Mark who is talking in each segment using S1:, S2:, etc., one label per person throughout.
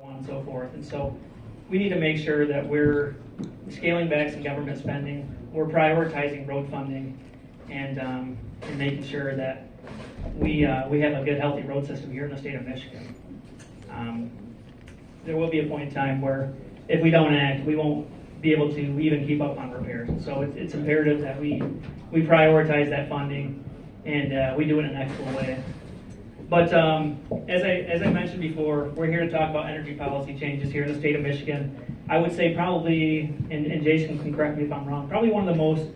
S1: on and so forth. And so we need to make sure that we're scaling back some government spending, we're prioritizing road funding, and making sure that we have a good, healthy road system here in the state of Michigan. There will be a point in time where if we don't act, we won't be able to even keep up on repairs. So it's imperative that we prioritize that funding and we do it in an excellent way. But as I mentioned before, we're here to talk about energy policy changes here in the state of Michigan. I would say probably, and Jason can correct me if I'm wrong, probably one of the most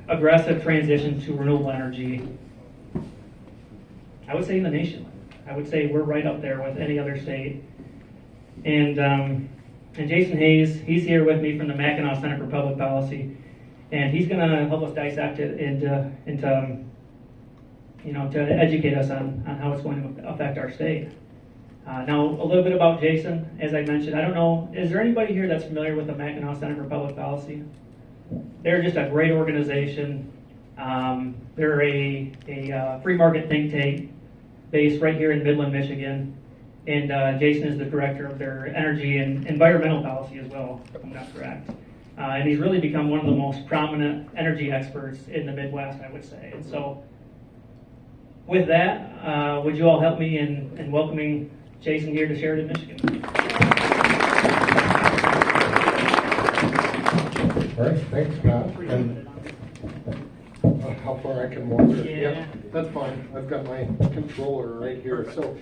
S1: aggressive transitions to renewable energy, I would say, in the nation. I would say we're right up there with any other state. And Jason Hayes, he's here with me from the Mackinac Center for Public Policy, and he's going to help us dissect it into to educate us on how it's going to affect our state. Now, a little bit about Jason. As I mentioned, I don't know, is there anybody here that's familiar with the Mackinac Center for Public Policy? They're just a great organization. They're a free market think tank based right here in Midland, Michigan. And Jason is the director of their energy and environmental policy as well, if I'm not correct. And he's really become one of the most prominent energy experts in the Midwest, I would say. And so, with that, would you all help me in welcoming Jason here to Sheridan, Michigan?
S2: All right, thanks, Matt. And how far I can wander?
S1: Yeah,
S2: that's fine. I've got my controller right here. Perfect. So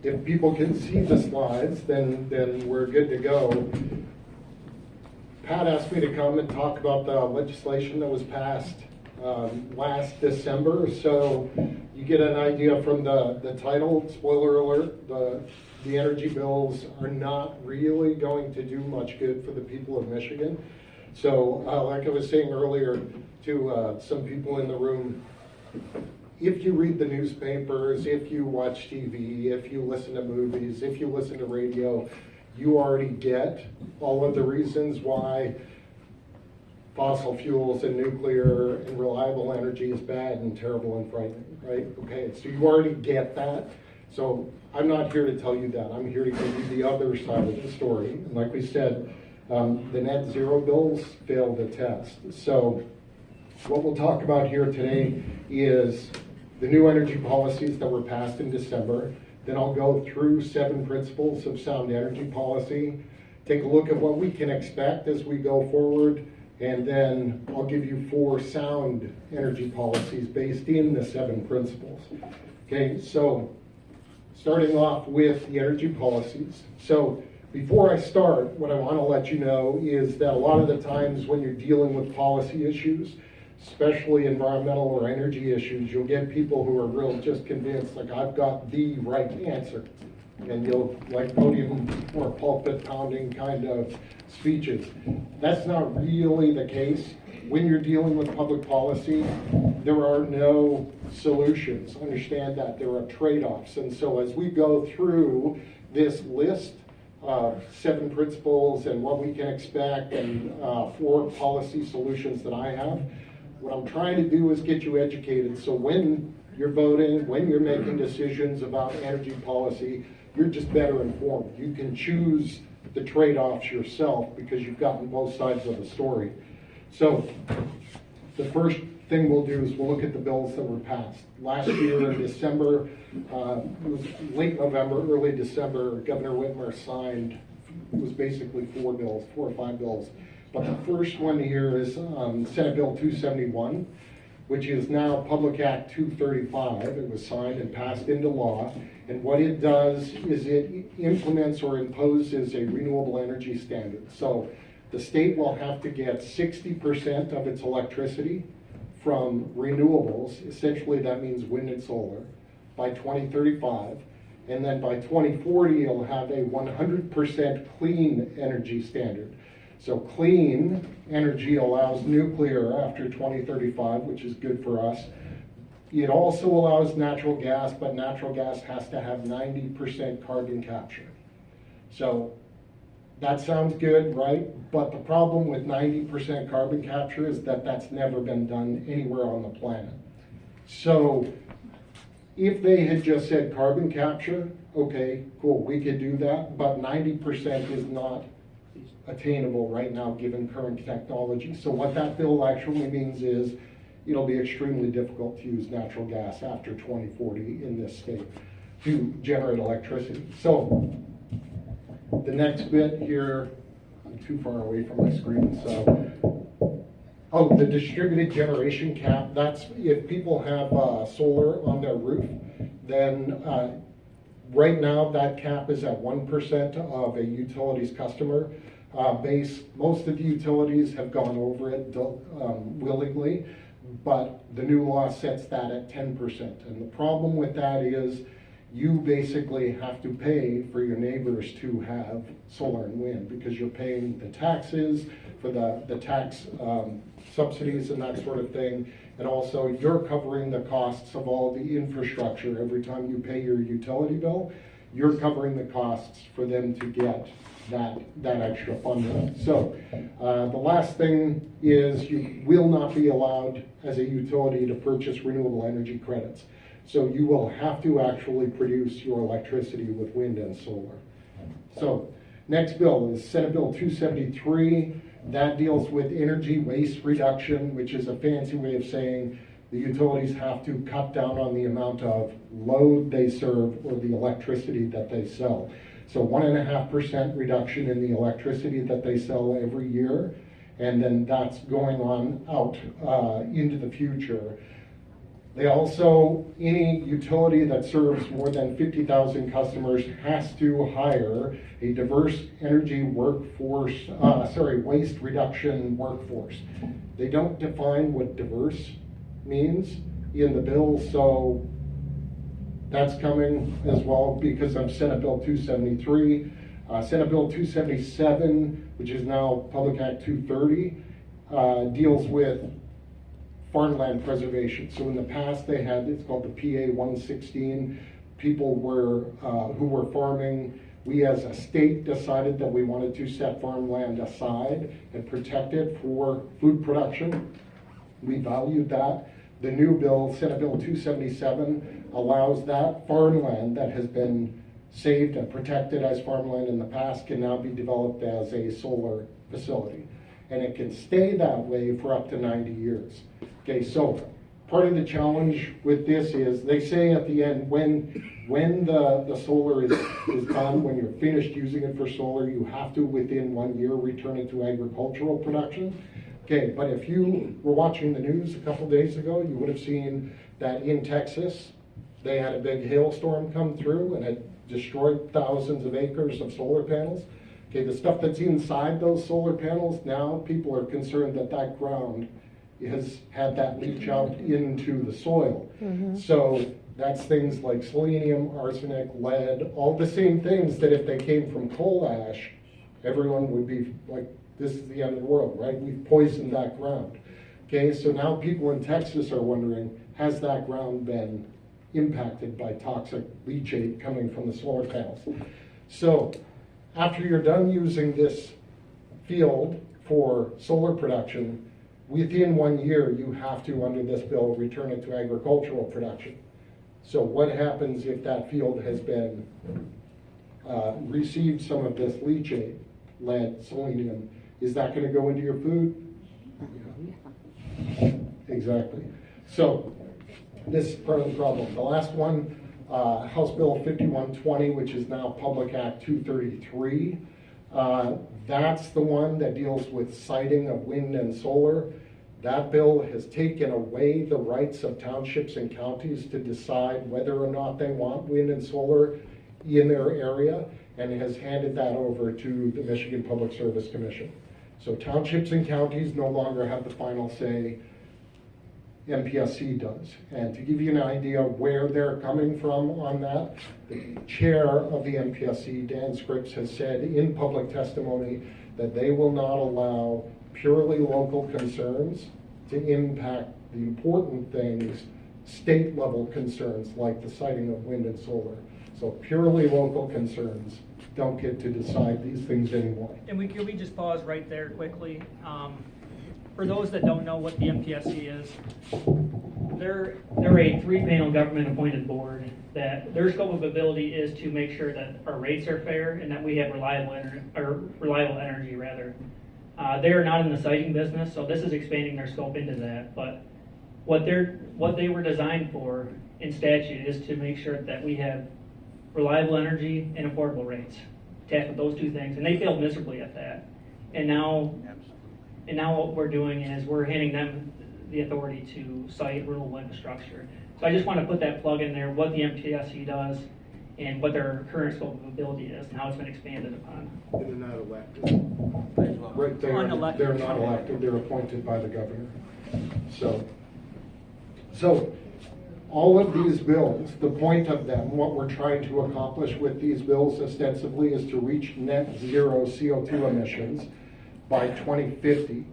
S2: if people can see the slides, then we're good to go. Pat asked me to come and talk about the legislation that was passed last December. So you get an idea from the title. Spoiler alert, the energy bills are not really going to do much good for the people of Michigan. So like I was saying earlier to some people in the room, if you read the newspapers, if you watch TV, if you listen to movies, if you listen to radio, you already get all of the reasons why fossil fuels and nuclear and reliable energy is bad and terrible and frightening, right? Okay, so you already get that. So I'm not here to tell you that. I'm here to give you the other side of the story. And like we said, the net zero bills failed the test. So what we'll talk about here today is the new energy policies that were passed in December. Then I'll go through 7 principles of sound energy policy, take a look at what we can expect as we go forward, and then I'll give you 4 sound energy policies based in the 7 principles. Okay, so starting off with the energy policies. So before I start, what I want to let you know is that a lot of the times when you're dealing with policy issues, especially environmental or energy issues, you'll get people who are real just convinced, like, I've got the right answer. And you'll, like, podium or pulpit pounding kind of speeches. That's not really the case. When you're dealing with public policy, there are no solutions. Understand that there are trade-offs. And so as we go through this list of 7 principles and what we can expect and 4 policy solutions that I have, what I'm trying to do is get you educated, so when you're voting, when you're making decisions about energy policy, you're just better informed. You can choose the trade-offs yourself because you've gotten both sides of the story. So the first thing we'll do is we'll look at the bills that were passed. Last year in December, it was late November, early December, Governor Whitmer signed, it was basically 4 bills, 4 or 5 bills. But the first one here is Senate Bill 271, which is now Public Act 235. It was signed and passed into law. And what it does is it implements or imposes a renewable energy standard. So the state will have to get 60% of its electricity from renewables. Essentially, that means wind and solar by 2035. And then by 2040, it'll have a 100% clean energy standard. So clean energy allows nuclear after 2035, which is good for us. It also allows natural gas, but natural gas has to have 90% carbon capture. So that sounds good, right? But the problem with 90% carbon capture is that that's never been done anywhere on the planet. So if they had just said carbon capture, okay, cool, we could do that, but 90% is not attainable right now given current technology. So what that bill actually means is it'll be extremely difficult to use natural gas after 2040 in this state to generate electricity. So the next bit here, I'm too far away from my screen, so, oh, the distributed generation cap, that's if people have solar on their roof, then right now that cap is at 1% of a utility's customer base. Most of the utilities have gone over it willingly, but the new law sets that at 10%. And the problem with that is you basically have to pay for your neighbors to have solar and wind because you're paying the taxes for the tax subsidies and that sort of thing. And also you're covering the costs of all the infrastructure. Every time you pay your utility bill, you're covering the costs for them to get that extra funding. So the last thing is you will not be allowed as a utility to purchase renewable energy credits. So you will have to actually produce your electricity with wind and solar. So next bill is Senate Bill 273. That deals with energy waste reduction, which is a fancy way of saying the utilities have to cut down on the amount of load they serve or the electricity that they sell. So 1.5% reduction in the electricity that they sell every year, and then that's going on out into the future. They also, any utility that serves more than 50,000 customers has to hire a diverse energy workforce, waste reduction workforce. They don't define what diverse means in the bill, so that's coming as well because of Senate Bill 273. Senate Bill 277, which is now Public Act 230, deals with farmland preservation. So in the past they had, it's called the PA 116. People were, who were farming, we as a state decided that we wanted to set farmland aside and protect it for food production. We valued that. The new bill, Senate Bill 277, allows that farmland that has been saved and protected as farmland in the past can now be developed as a solar facility. And it can stay that way for up to 90 years. Okay, so part of the challenge with this is they say at the end when the solar is done, when you're finished using it for solar, you have to within 1 year return it to agricultural production. Okay, but if you were watching the news a couple days ago, you would have seen that in Texas, they had a big hailstorm come through and it destroyed thousands of acres of solar panels. Okay, the stuff that's inside those solar panels, now people are concerned that that ground has had that leach out into the soil. Mm-hmm. So that's things like selenium, arsenic, lead, all the same things that if they came from coal ash, everyone would be like, this is the end of the world, right? We've poisoned that ground. Okay, so now people in Texas are wondering, has that ground been impacted by toxic leachate coming from the solar panels? So after you're done using this field for solar production, within 1 year, you have to, under this bill, return it to agricultural production. So what happens if that field has been received some of this leachate, lead, selenium? Is that going to go into your food? Yeah. Exactly. So this is part of the problem. The last one, House Bill 5120, which is now Public Act 233. That's the one that deals with siting of wind and solar. That bill has taken away the rights of townships and counties to decide whether or not they want wind and solar in their area, and has handed that over to the Michigan Public Service Commission. So townships and counties no longer have the final say, MPSC does. And to give you an idea of where they're coming from on that, the chair of the MPSC, Dan Scripps, has said in public testimony that they will not allow purely local concerns to impact the important things, state level concerns like the siting of wind and solar. So purely local concerns don't get to decide these things anymore.
S1: And can we just pause right there quickly? For those that don't know what the MPSC is, they're a three-panel government-appointed board that their scope of ability is to make sure that our rates are fair and that we have reliable energy rather. They are not in the siting business, so this is expanding their scope into that. But what they were designed for in statute is to make sure that we have reliable energy and affordable rates. Tackle those two things, and they failed miserably at that. And now what we're doing is we're handing them the authority to site renewable infrastructure. So I just want to put that plug in there, what the MTSC does and what their current scope of ability is and how it's been expanded upon.
S3: They're not elected.
S2: Right,
S1: Unelected.
S2: they're not elected, they're appointed by the governor. So all of these bills, the point of them, what we're trying to accomplish with these bills ostensibly is to reach net zero CO2 emissions by 2050.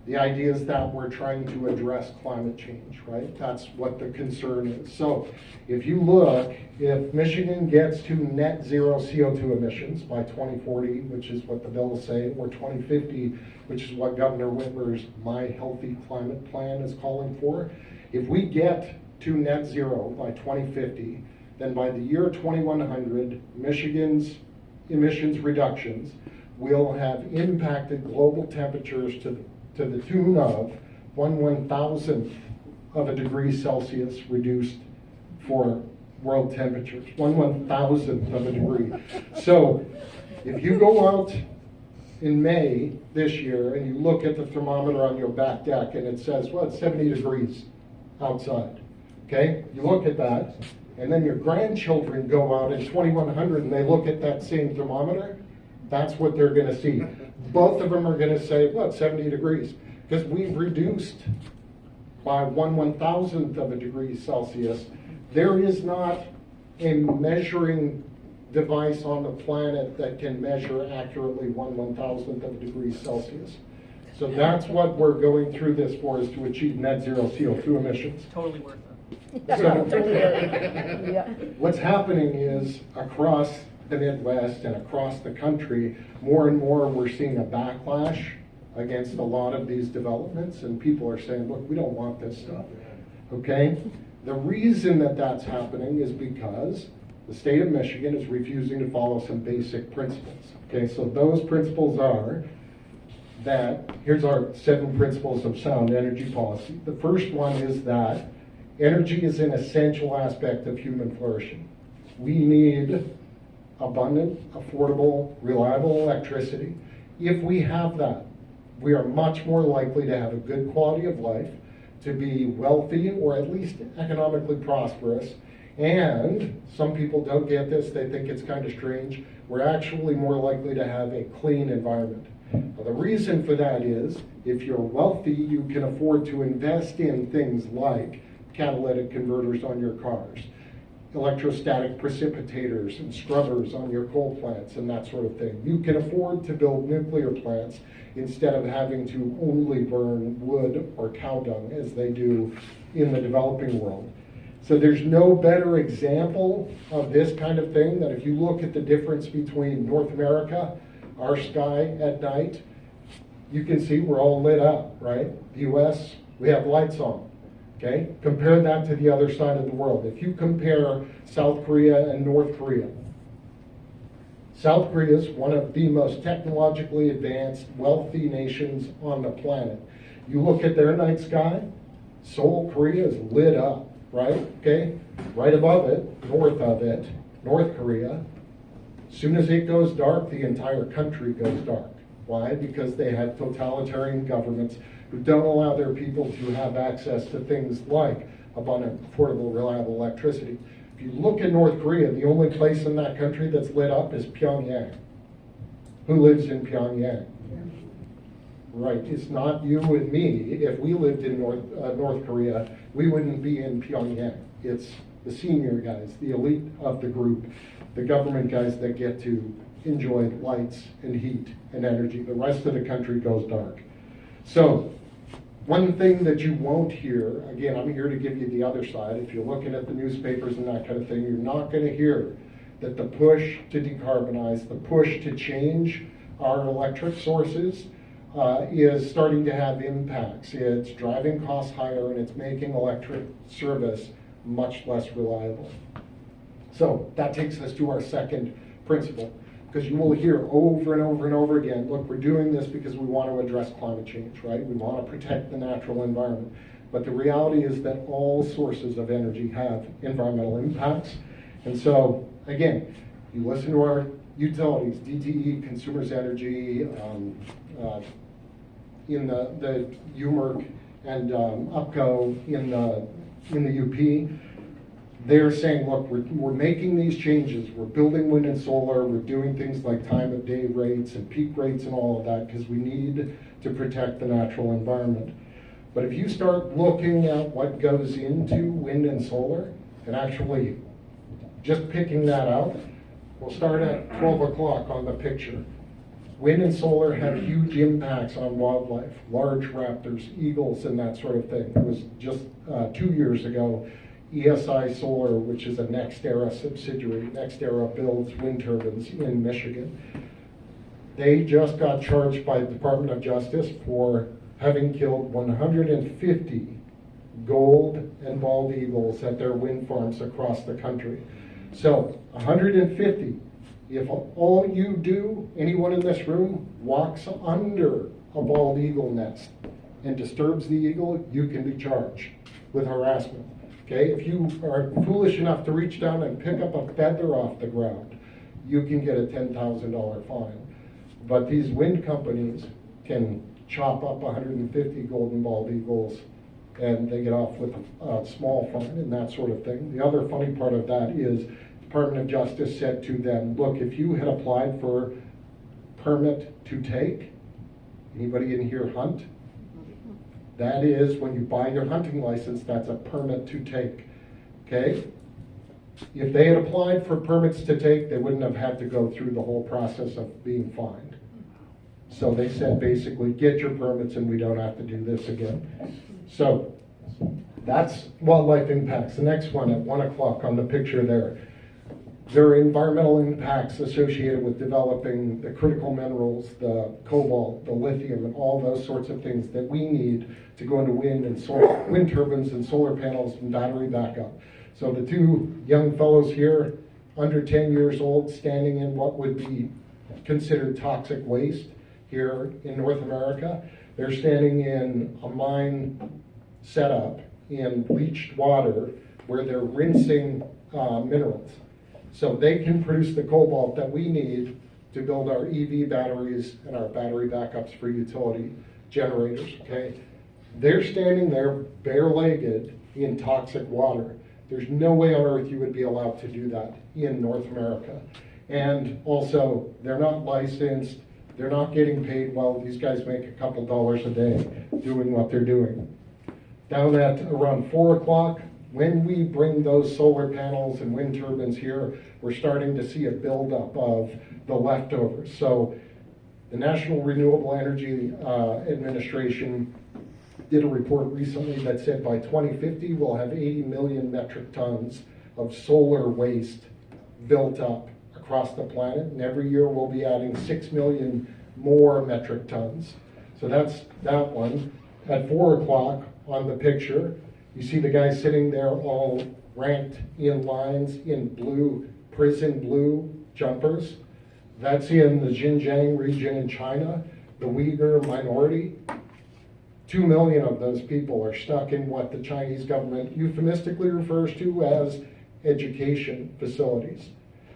S2: The idea is that we're trying to address climate change, right? That's what the concern is. So if you look, if Michigan gets to net zero CO2 emissions by 2040, which is what the bill is saying, or 2050, which is what Governor Whitmer's My Healthy Climate Plan is calling for, if we get to net zero by 2050, then by the year 2100, Michigan's emissions reductions will have impacted global temperatures to the tune of 1/1000th of a degree Celsius reduced for world temperatures. 1/1000th of a degree. So if you go out in May this year and you look at the thermometer on your back deck and it says, well, it's 70 degrees outside. Okay, you look at that, and then your grandchildren go out in 2100 and they look at that same thermometer, that's what they're going to see. Both of them are going to say, well, it's 70 degrees, because we've reduced by 1/1000th of a degree Celsius. There is not a measuring device on the planet that can measure accurately 1/1000th of a degree Celsius. So that's what we're going through this for, is to achieve net zero CO2 emissions.
S1: Totally worth it.
S2: So, what's happening is across the Midwest and across the country, more and more we're seeing a backlash against a lot of these developments, and people are saying, look, we don't want this stuff, okay? The reason that that's happening is because the state of Michigan is refusing to follow some basic principles, okay? So those principles are that, here's our 7 principles of sound energy policy. The first one is that energy is an essential aspect of human flourishing. We need abundant, affordable, reliable electricity. If we have that, we are much more likely to have a good quality of life, to be wealthy or at least economically prosperous. And some people don't get this, they think it's kind of strange. We're actually more likely to have a clean environment. Now, the reason for that is, if you're wealthy, you can afford to invest in things like catalytic converters on your cars, electrostatic precipitators and scrubbers on your coal plants and that sort of thing. You can afford to build nuclear plants instead of having to only burn wood or cow dung as they do in the developing world. So there's no better example of this kind of thing than if you look at the difference between North America, our sky at night, you can see we're all lit up, right? The US, we have lights on. Okay, compare that to the other side of the world. If you compare South Korea and North Korea, South Korea is one of the most technologically advanced, wealthy nations on the planet. You look at their night sky, Seoul, Korea is lit up, right? Okay, right above it, north of it, North Korea. As soon as it goes dark, the entire country goes dark. Why? Because they have totalitarian governments who don't allow their people to have access to things like abundant, affordable, reliable electricity. If you look at North Korea, the only place in that country that's lit up is Pyongyang. Who lives in Pyongyang? Right, it's not you and me. If we lived in North Korea, we wouldn't be in Pyongyang. It's the senior guys, the elite of the group, the government guys that get to enjoy lights and heat and energy. The rest of the country goes dark. So, one thing that you won't hear, again, I'm here to give you the other side. If you're looking at the newspapers and that kind of thing, you're not going to hear that the push to decarbonize, the push to change our electric sources is starting to have impacts. It's driving costs higher and it's making electric service much less reliable. So that takes us to our second principle, because you will hear over and over and over again, look, we're doing this because we want to address climate change, right? We want to protect the natural environment. But the reality is that all sources of energy have environmental impacts. And so, again, you listen to our utilities, DTE, Consumers Energy, in the UMERC, and UPCO in the UP, they're saying, look, we're making these changes. We're building wind and solar. We're doing things like time of day rates and peak rates and all of that because we need to protect the natural environment. But if you start looking at what goes into wind and solar and actually just picking that out, we'll start at 12 o'clock on the picture. Wind and solar have huge impacts on wildlife, large raptors, eagles, and that sort of thing. It was just 2 years ago, ESI Solar, which is a NextEra subsidiary. NextEra builds wind turbines in Michigan. They just got charged by the Department of Justice for having killed 150 gold and bald eagles at their wind farms across the country. So 150. If all you do, anyone in this room, walks under a bald eagle nest and disturbs the eagle, you can be charged with harassment. Okay, if you are foolish enough to reach down and pick up a feather off the ground, you can get a $10,000 fine. But these wind companies can chop up 150 golden bald eagles and they get off with a small fine and that sort of thing. The other funny part of that is Department of Justice said to them, look, if you had applied for permit to take, anybody in here hunt? That is, when you buy your hunting license, that's a permit to take, okay? If they had applied for permits to take, they wouldn't have had to go through the whole process of being fined. So they said, basically, get your permits and we don't have to do this again. So that's wildlife impacts. The next one at 1 o'clock on the picture there. There are environmental impacts associated with developing the critical minerals, the cobalt, the lithium, and all those sorts of things that we need to go into wind and solar, wind turbines and solar panels and battery backup. So the two young fellows here, under 10 years old, standing in what would be considered toxic waste here in North America, they're standing in a mine setup in bleached water where they're rinsing minerals. So they can produce the cobalt that we need to build our EV batteries and our battery backups for utility generators, okay? They're standing there bare-legged in toxic water. There's no way on earth you would be allowed to do that in North America. And also, they're not licensed, they're not getting paid well. These guys make a couple dollars a day doing what they're doing. Down at around 4 o'clock, when we bring those solar panels and wind turbines here, we're starting to see a buildup of the leftovers. So the National Renewable Energy Administration did a report recently that said by 2050 we'll have 80 million metric tons of solar waste built up across the planet, and every year we'll be adding 6 million more metric tons. So that's that one. At 4 o'clock on the picture, you see the guys sitting there all ranked in lines in blue, prison blue jumpers. That's in the Xinjiang region in China, the Uyghur minority. 2 million of those people are stuck in what the Chinese government euphemistically refers to as education facilities.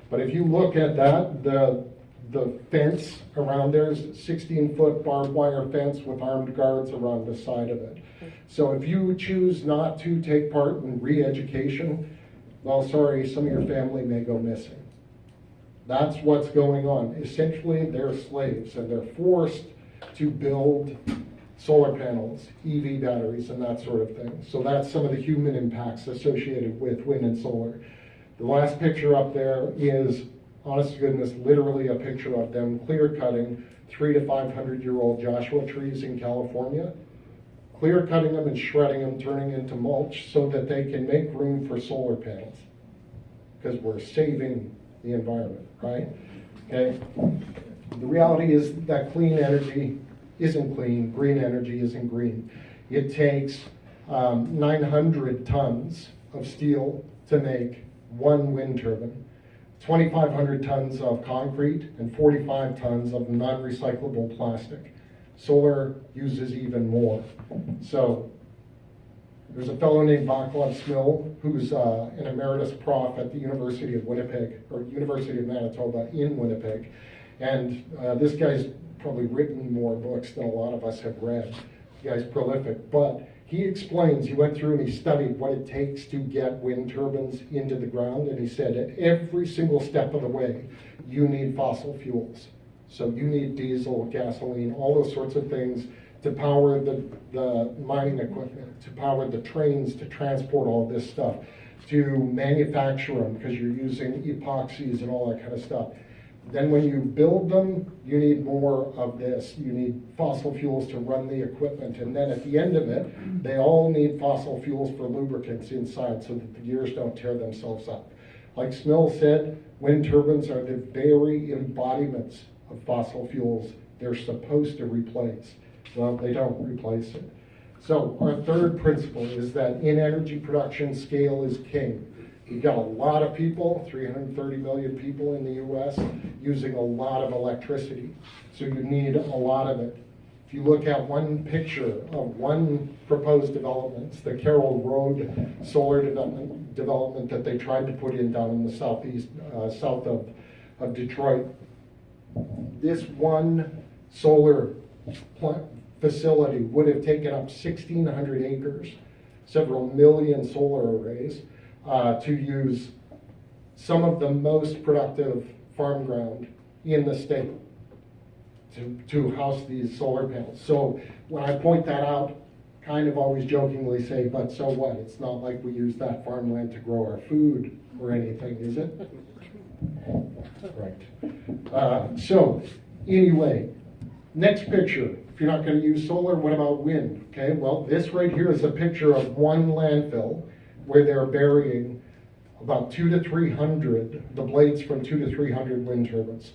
S2: But if you look at that, the fence around there is a 16-foot barbed wire fence with armed guards around the side of it. So if you choose not to take part in re-education, well, sorry, some of your family may go missing. That's what's going on. Essentially, they're slaves, and they're forced to build solar panels, EV batteries, and that sort of thing. So that's some of the human impacts associated with wind and solar. The last picture up there is, honest to goodness, literally a picture of them clear cutting 300 to 500-year-old Joshua trees in California, clear cutting them and shredding them, turning into mulch so that they can make room for solar panels, because we're saving the environment, right? Okay. The reality is that clean energy isn't clean, green energy isn't green. It takes 900 tons of steel to make one wind turbine, 2,500 tons of concrete, and 45 tons of non-recyclable plastic. Solar uses even more. So there's a fellow named Vaclav Smil who's an emeritus prof at the University of Winnipeg, or University of Manitoba in Winnipeg. And this guy's probably written more books than a lot of us have read. The guy's prolific, but he explains, he went through and he studied what it takes to get wind turbines into the ground, and he said at every single step of the way, you need fossil fuels. So you need diesel, gasoline, all those sorts of things to power the mining equipment, to power the trains, to transport all this stuff, to manufacture them, because you're using epoxies and all that kind of stuff. Then when you build them, you need more of this. You need fossil fuels to run the equipment. And then at the end of it, they all need fossil fuels for lubricants inside so that the gears don't tear themselves up. Like Smil said, wind turbines are the very embodiments of fossil fuels they're supposed to replace. Well, they don't replace it. So our third principle is that in energy production, scale is king. You've got a lot of people, 330 million people in the US, using a lot of electricity. So you need a lot of it. If you look at one picture of one proposed development, the Carroll Road solar development that they tried to put in down in the southeast, south of Detroit, this one solar plant facility would have taken up 1,600 acres, several million solar arrays, to use some of the most productive farm ground in the state to house these solar panels. So when I point that out, kind of always jokingly say, but so what? It's not like we use that farmland to grow our food or anything, is it? Right. So anyway, next picture. If you're not going to use solar, what about wind? Okay, well, this right here is a picture of one landfill where they're burying about 200 to 300, the blades from 200 to 300 wind turbines.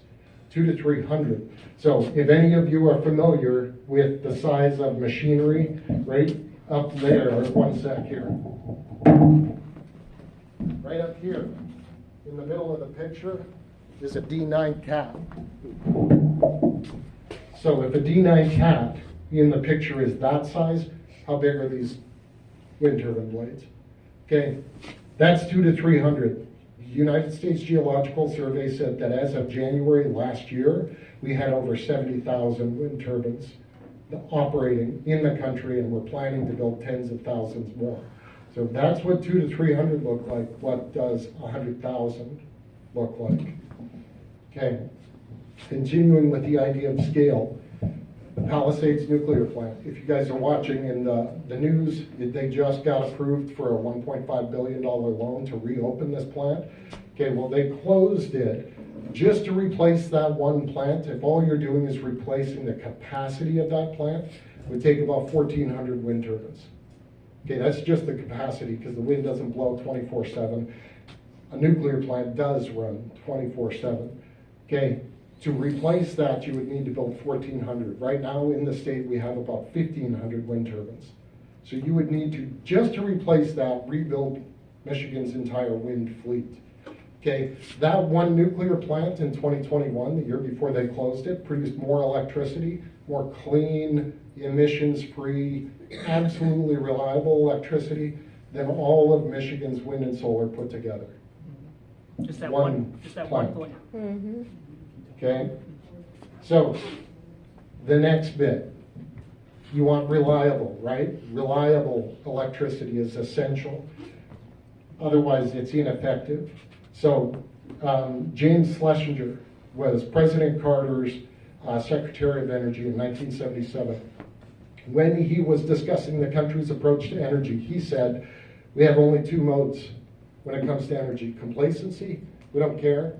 S2: 200 to 300. So if any of you are familiar with the size of machinery, right up there, one sec here. Right up here, in the middle of the picture, is a D9 cat. So if a D9 cat in the picture is that size, how big are these wind turbine blades? Okay, that's 200 to 300. The United States Geological Survey said that as of January last year, we had over 70,000 wind turbines operating in the country, and we're planning to build tens of thousands more. So that's what 200 to 300 look like. What does 100,000 look like? Okay, continuing with the idea of scale. The Palisades nuclear plant. If you guys are watching in the news, they just got approved for a $1.5 billion loan to reopen this plant. Okay, well, they closed it just to replace that one plant. If all you're doing is replacing the capacity of that plant, it would take about 1,400 wind turbines. Okay, that's just the capacity because the wind doesn't blow 24/7. A nuclear plant does run 24/7. Okay. To replace that, you would need to build 1,400. Right now in the state, we have about 1,500 wind turbines. So you would need to, just to replace that, rebuild Michigan's entire wind fleet. Okay, that one nuclear plant in 2021, the year before they closed it, produced more electricity, more clean, emissions-free, absolutely reliable electricity than all of Michigan's wind and solar put together.
S1: Just that one plant.
S4: Mm-hmm.
S2: Okay, so the next bit, you want reliable, right? Reliable electricity is essential. Otherwise, it's ineffective. So James Schlesinger was President Carter's Secretary of Energy in 1977. When he was discussing the country's approach to energy, he said, we have only two modes when it comes to energy: complacency, we don't care,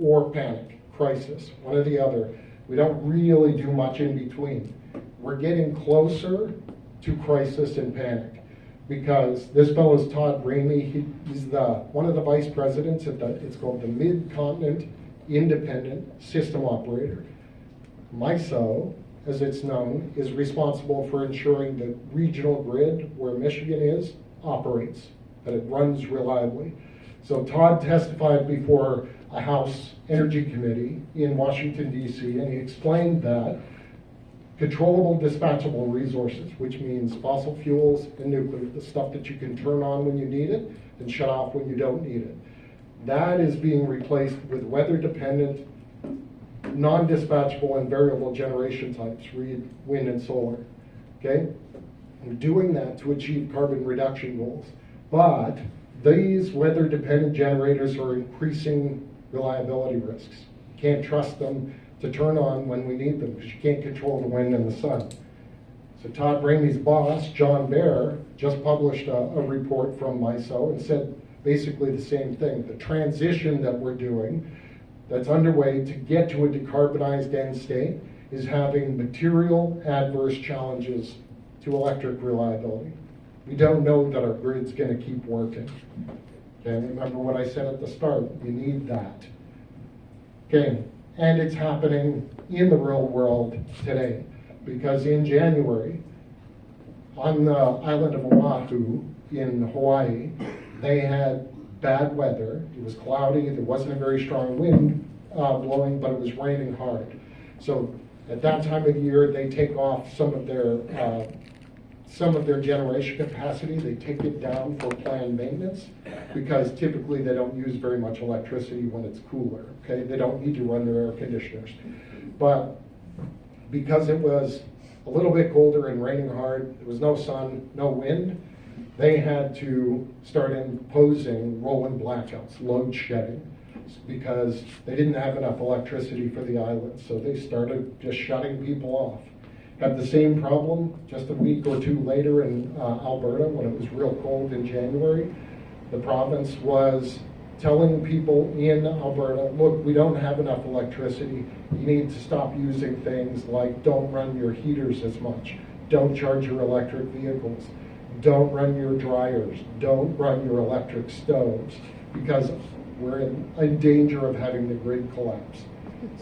S2: or panic. Crisis, one or the other. We don't really do much in between. We're getting closer to crisis and panic because this fellow's Todd Ramey. He's one of the vice presidents at it's called the Mid-Continent Independent System Operator. MISO as it's known, is responsible for ensuring the regional grid where Michigan is operates, that it runs reliably. So Todd testified before a House Energy Committee in Washington, D.C., and he explained that controllable dispatchable resources, which means fossil fuels and nuclear, the stuff that you can turn on when you need it and shut off when you don't need it, that is being replaced with weather-dependent, non-dispatchable and variable generation types, wind and solar, okay? We're doing that to achieve carbon reduction goals, but these weather-dependent generators are increasing reliability risks. You can't trust them to turn on when we need them because you can't control the wind and the sun. So Todd Ramey's boss, John Baer, just published a report from MISO and said basically the same thing. The transition that we're doing that's underway to get to a decarbonized end state is having material adverse challenges to electric reliability. We don't know that our grid's going to keep working. Okay, remember what I said at the start, you need that. Okay, and it's happening in the real world today, because in January, on the island of Oahu in Hawaii, they had bad weather. It was cloudy, there wasn't a very strong wind blowing, but it was raining hard. So at that time of year, they take off some of their generation capacity. They take it down for planned maintenance because typically they don't use very much electricity when it's cooler, okay? They don't need to run their air conditioners. But because it was a little bit colder and raining hard, there was no sun, no wind, they had to start imposing rolling blackouts, load shedding, because they didn't have enough electricity for the island. So they started just shutting people off. Had the same problem just a week or two later in Alberta when it was real cold in January. The province was telling people in Alberta, look, we don't have enough electricity. You need to stop using things like don't run your heaters as much, don't charge your electric vehicles, don't run your dryers, don't run your electric stoves, because we're in danger of having the grid collapse.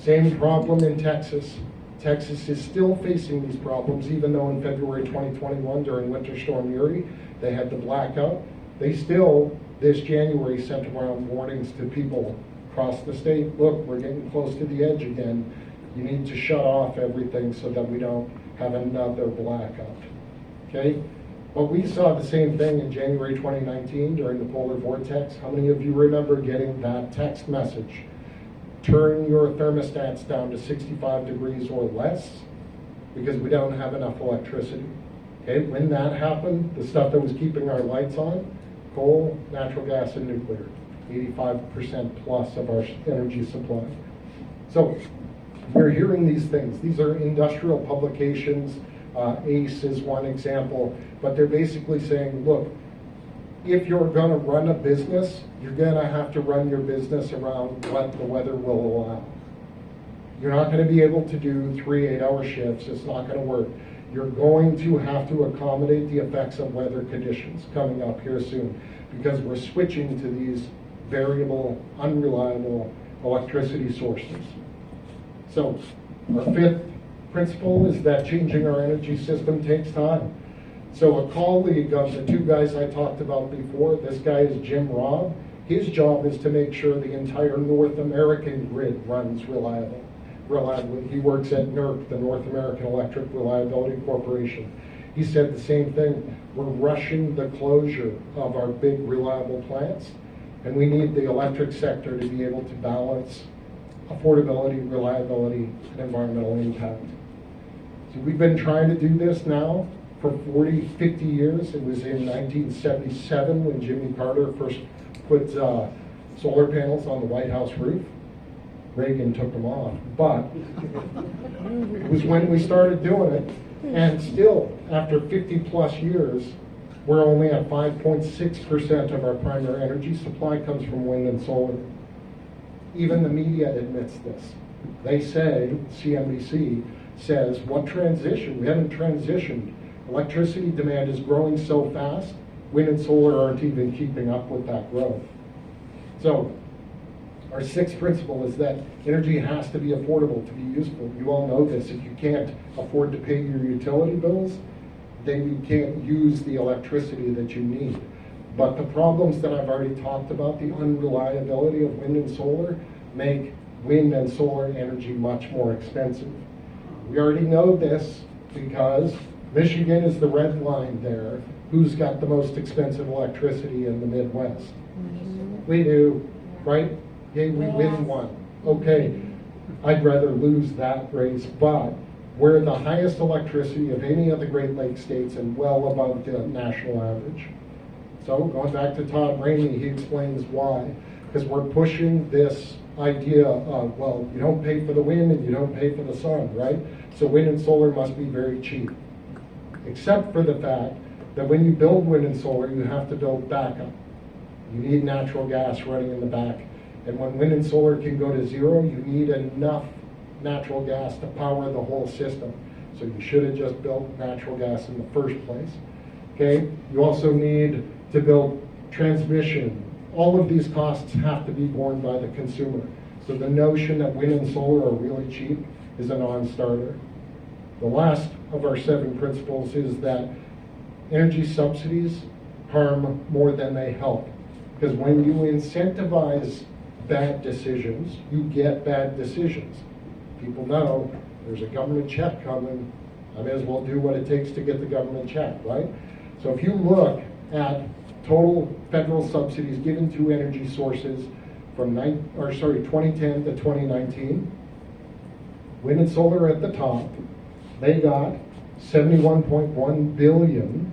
S2: Same problem in Texas. Texas is still facing these problems, even though in February 2021, during Winter Storm Uri, they had the blackout. They still, this January, sent around warnings to people across the state. Look, we're getting close to the edge again. You need to shut off everything so that we don't have another blackout, okay? But we saw the same thing in January 2019 during the polar vortex. How many of you remember getting that text message? Turn your thermostats down to 65 degrees or less because we don't have enough electricity. Okay, when that happened, the stuff that was keeping our lights on, coal, natural gas, and nuclear, 85% plus of our energy supply. So we're hearing these things. These are industrial publications. ACE is one example, but they're basically saying, look, if you're going to run a business, you're going to have to run your business around what the weather will allow. You're not going to be able to do 3 8-hour shifts. It's not going to work. You're going to have to accommodate the effects of weather conditions coming up here soon, because we're switching to these variable, unreliable electricity sources. So our fifth principle is that changing our energy system takes time. So a colleague of the two guys I talked about before, this guy is Jim Robb. His job is to make sure the entire North American grid runs reliably. He works at NERC, the North American Electric Reliability Corporation. He said the same thing. We're rushing the closure of our big reliable plants, and we need the electric sector to be able to balance affordability, reliability, and environmental impact. So we've been trying to do this now for 40, 50 years. It was in 1977 when Jimmy Carter first put solar panels on the White House roof. Reagan took them off, but it was when we started doing it. And still, after 50 plus years, we're only at 5.6% of our primary energy supply comes from wind and solar. Even the media admits this. They say, CNBC says, what transition? We haven't transitioned. Electricity demand is growing so fast, wind and solar aren't even keeping up with that growth. So Our sixth principle is that energy has to be affordable to be useful. You all know this. If you can't afford to pay your utility bills, then you can't use the electricity that you need. But the problems that I've already talked about, the unreliability of wind and solar, make wind and solar energy much more expensive. We already know this because Michigan is the red line there. Who's got the most expensive electricity in the Midwest? We do, right? Okay, we win one. Okay, I'd rather lose that race, but we're the highest electricity of any of the Great Lakes states and well above the national average. So going back to Todd Rainey, he explains why. Because we're pushing this idea of, well, you don't pay for the wind and you don't pay for the sun, right? So wind and solar must be very cheap. Except for the fact that when you build wind and solar, you have to build backup. You need natural gas running in the back. And when wind and solar can go to zero, you need enough natural gas to power the whole system. So you should have just built natural gas in the first place. Okay? You also need to build transmission. All of these costs have to be borne by the consumer. So the notion that wind and solar are really cheap is a non-starter. The last of our 7 principles is that energy subsidies harm more than they help. Because when you incentivize bad decisions, you get bad decisions. People know there's a government check coming. I may as well do what it takes to get the government check, right? So if you look at total federal subsidies given to energy sources from 2010 to 2019, wind and solar at the top, they got 71.1 billion,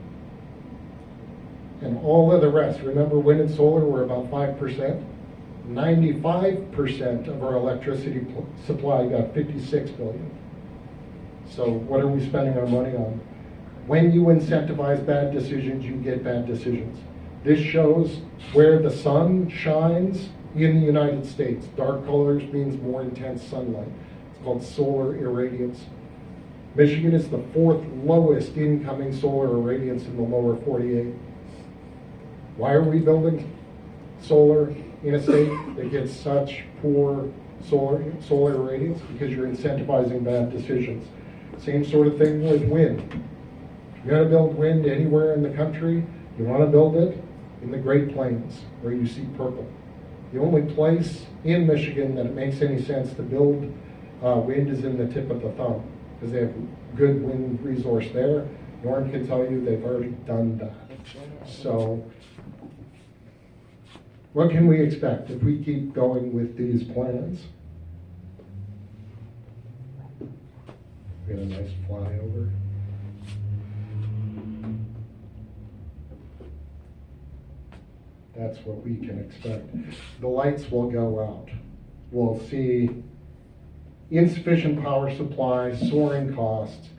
S2: and all of the rest, remember wind and solar were about 5%, 95% of our electricity supply got 56 billion. So what are we spending our money on? When you incentivize bad decisions, you get bad decisions. This shows where the sun shines in the United States. Dark colors means more intense sunlight. It's called solar irradiance. Michigan is the 4th lowest incoming solar irradiance in the lower 48. Why are we building solar in a state that gets such poor solar irradiance? Because you're incentivizing bad decisions. Same sort of thing with wind. If you're going to build wind anywhere in the country, you want to build it in the Great Plains where you see purple. The only place in Michigan that it makes any sense to build wind is in the tip of the thumb because they have good wind resource there. Norm can tell you they've already done that. So what can we expect if we keep going with these plans? We got a nice flyover. That's what we can expect. The lights will go out. We'll see insufficient power supply, soaring costs,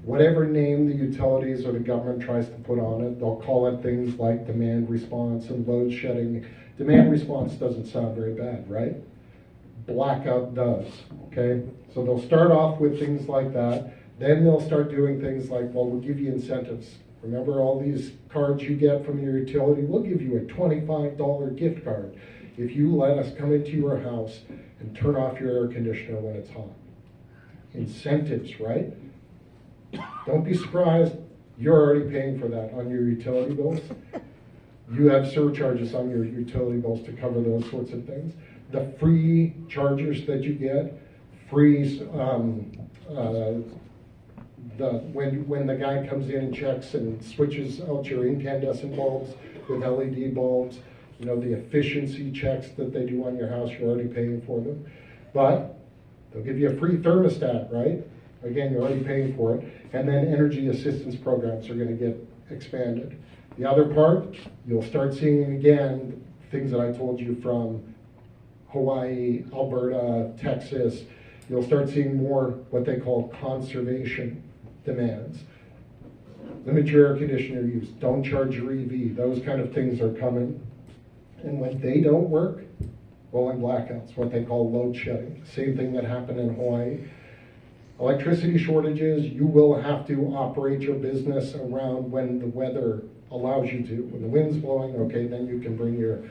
S2: whatever name the utilities or the government tries to put on it. They'll call it things like demand response and load shedding. Demand response doesn't sound very bad, right? Blackout does, okay? So they'll start off with things like that. Then they'll start doing things like, well, we'll give you incentives. Remember all these cards you get from your utility? We'll give you a $25 gift card if you let us come into your house and turn off your air conditioner when it's hot. Incentives, right? Don't be surprised, you're already paying for that on your utility bills. You have surcharges on your utility bills to cover those sorts of things. The free chargers that you get, free when the guy comes in and checks and switches out your incandescent bulbs with LED bulbs, you know, the efficiency checks that they do on your house, you're already paying for them. But they'll give you a free thermostat, right? Again, you're already paying for it. And then energy assistance programs are going to get expanded. The other part, you'll start seeing again things that I told you from Hawaii, Alberta, Texas. You'll start seeing more what they call conservation demands. Limit your air conditioner use. Don't charge your EV. Those kind of things are coming. And when they don't work, rolling blackouts, what they call load shedding. Same thing that happened in Hawaii. Electricity shortages, you will have to operate your business around when the weather allows you to. When the wind's blowing, okay, then you can bring your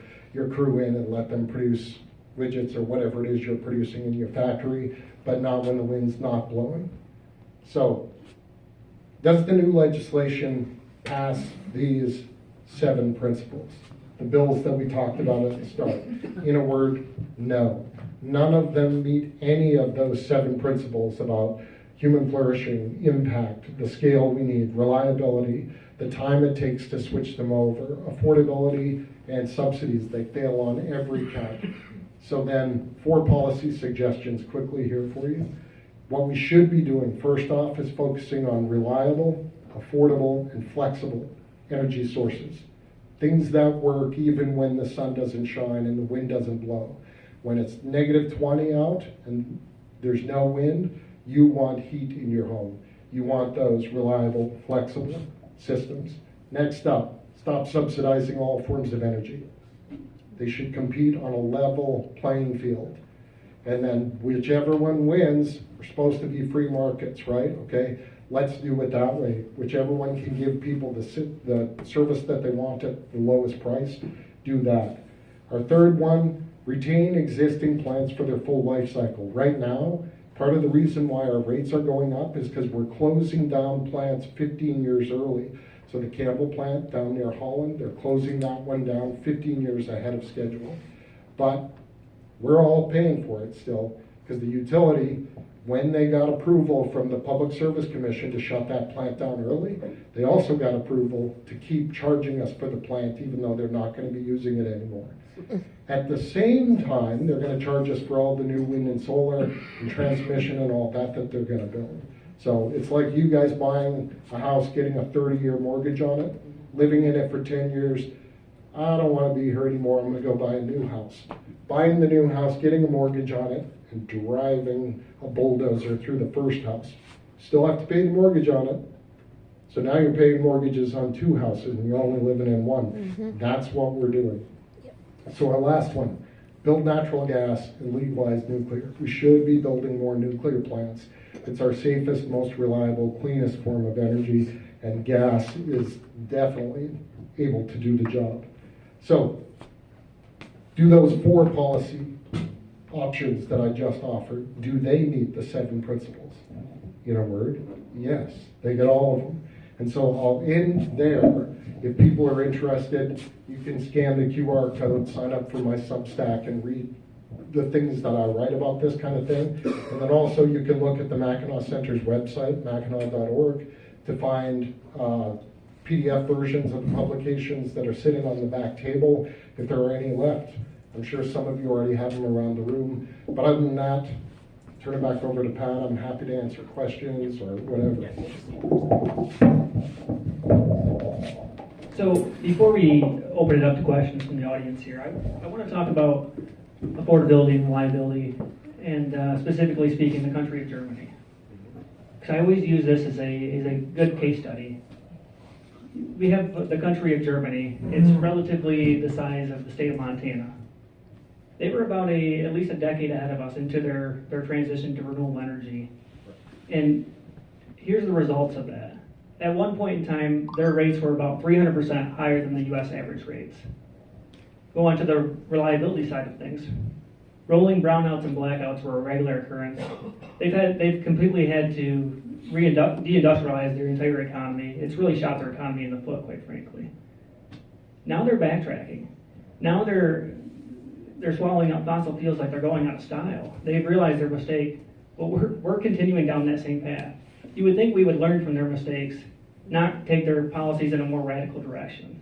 S2: crew in and let them produce widgets or whatever it is you're producing in your factory, but not when the wind's not blowing. So, does the new legislation pass these 7 principles? The bills that we talked about at the start. In a word, no. None of them meet any of those 7 principles about human flourishing, impact, the scale we need, reliability, the time it takes to switch them over, affordability, and subsidies. They fail on every count. So then, 4 policy suggestions quickly here for you. What we should be doing first off is focusing on reliable, affordable, and flexible energy sources. Things that work even when the sun doesn't shine and the wind doesn't blow. When it's -20 out and there's no wind, you want heat in your home. You want those reliable, flexible systems. Next up, stop subsidizing all forms of energy. They should compete on a level playing field. And then whichever one wins, we're supposed to be free markets, right? Okay, let's do it that way. Whichever one can give people the service that they want at the lowest price, do that. Our third one, retain existing plants for their full life cycle. Right now, part of the reason why our rates are going up is because we're closing down plants 15 years early. So the Campbell plant down near Holland, they're closing that one down 15 years ahead of schedule. But we're all paying for it still, because the utility, when they got approval from the Public Service Commission to shut that plant down early, they also got approval to keep charging us for the plant, even though they're not going to be using it anymore. At the same time, they're going to charge us for all the new wind and solar and transmission and all that they're going to build. So it's like you guys buying a house, getting a 30-year mortgage on it, living in it for 10 years. I don't want to be here anymore, I'm going to go buy a new house. Buying the new house, getting a mortgage on it, and driving a bulldozer through the first house. Still have to pay the mortgage on it. So now you're paying mortgages on 2 houses and you're only living in one. Mm-hmm. That's what we're doing. Yep. So our last one, build natural gas and legalize nuclear. We should be building more nuclear plants. It's our safest, most reliable, cleanest form of energy, and gas is definitely able to do the job. So, do those 4 policy options that I just offered, do they meet the 7 principles? In a word, yes, they get all of them. And so I'll end there. If people are interested, you can scan the QR code, sign up for my Substack, and read the things that I write about this kind of thing. And then also you can look at the Mackinac Center's website, mackinac.org, to find PDF versions of the publications that are sitting on the back table, if there are any left. I'm sure some of you already have them around the room. But other than that, turn it back over to Pat. I'm happy to answer questions or whatever.
S1: So before we open it up to questions from the audience here, I want to talk about affordability and reliability, and specifically speaking, the country of Germany. Because I always use this as a good case study. We have the country of Germany. It's relatively the size of the state of Montana. They were about at least a decade ahead of us into their transition to renewable energy. And here's the results of that. At one point in time, their rates were about 300% higher than the U.S. average rates. Go on to the reliability side of things. Rolling brownouts and blackouts were a regular occurrence. They've completely had to deindustrialize their entire economy. It's really shot their economy in the foot, quite frankly. Now they're backtracking. Now they're swallowing up fossil fuels like they're going out of style. They've realized their mistake, but we're continuing down that same path. You would think we would learn from their mistakes, not take their policies in a more radical direction.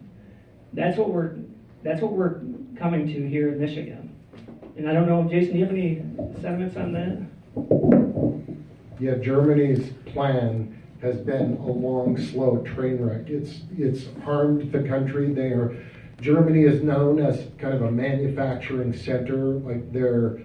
S1: That's what we're coming to here in Michigan. And I don't know, Jason, do you have any sentiments on that?
S2: Yeah, Germany's plan has been a long, slow train wreck. It's harmed the country. Germany is known as kind of a manufacturing center, like the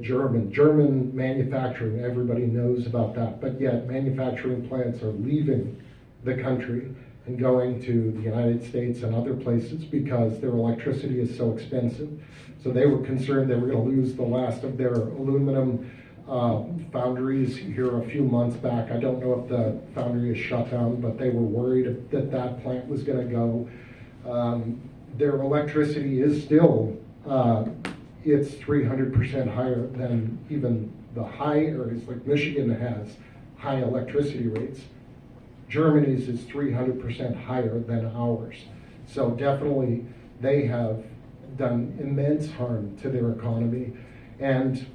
S2: German manufacturing, everybody knows about that, but yet manufacturing plants are leaving the country and going to the United States and other places because their electricity is so expensive. So they were concerned they were going to lose the last of their aluminum foundries here a few months back. I don't know if the foundry is shut down, but they were worried that plant was going to go. Their electricity is still it's 300% higher than even the high areas, like Michigan has high electricity rates. Germany's is 300% higher than ours. So definitely they have done immense harm to their economy. And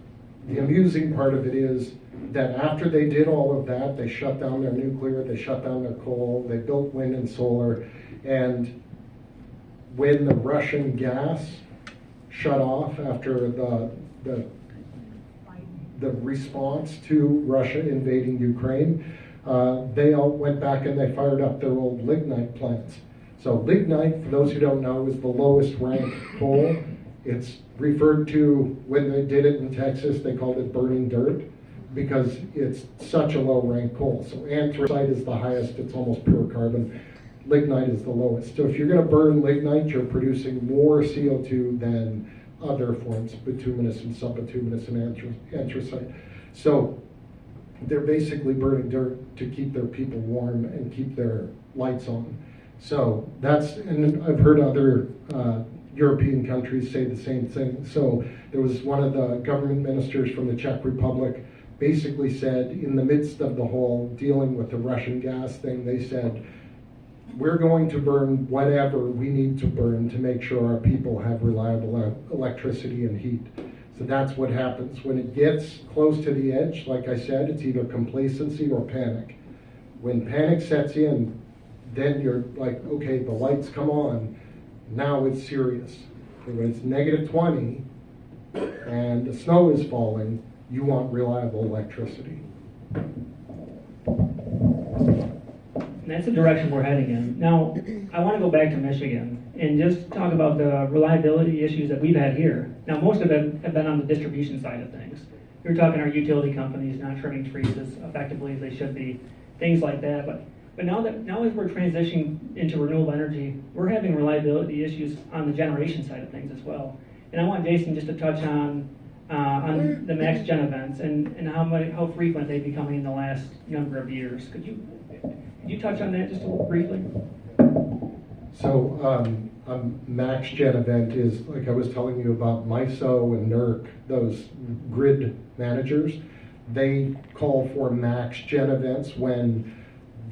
S2: the amusing part of it is that after they did all of that, they shut down their nuclear, they shut down their coal, they built wind and solar, and when the Russian gas shut off after the response to Russia invading Ukraine, they all went back and they fired up their old lignite plants. So lignite, for those who don't know, is the lowest ranked coal. It's referred to, when they did it in Texas, they called it burning dirt because it's such a low ranked coal. So anthracite is the highest, it's almost pure carbon. Lignite is the lowest. So if you're going to burn lignite, you're producing more CO2 than other forms, bituminous and subbituminous and anthracite. So they're basically burning dirt to keep their people warm and keep their lights on. So that's, and I've heard other European countries say the same thing. So there was one of the government ministers from the Czech Republic basically said, in the midst of the whole dealing with the Russian gas thing, they said, we're going to burn whatever we need to burn to make sure our people have reliable electricity and heat. So that's what happens. When it gets close to the edge, like I said, it's either complacency or panic. When panic sets in, then you're like, okay, the lights come on, now it's serious. When it's -20 and the snow is falling, you want reliable electricity.
S1: And that's the direction we're heading in. Now, I want to go back to Michigan and just talk about the reliability issues that we've had here. Now, most of them have been on the distribution side of things. You're talking our utility companies not trimming trees as effectively as they should be, things like that. But now as we're transitioning into renewable energy, we're having reliability issues on the generation side of things as well. And I want Jason just to touch on the max gen events and how frequent they've become in the last number of years. Could you touch on that just a little briefly?
S2: So a max gen event is, like I was telling you about MISO and NERC, those grid managers. They call for max gen events when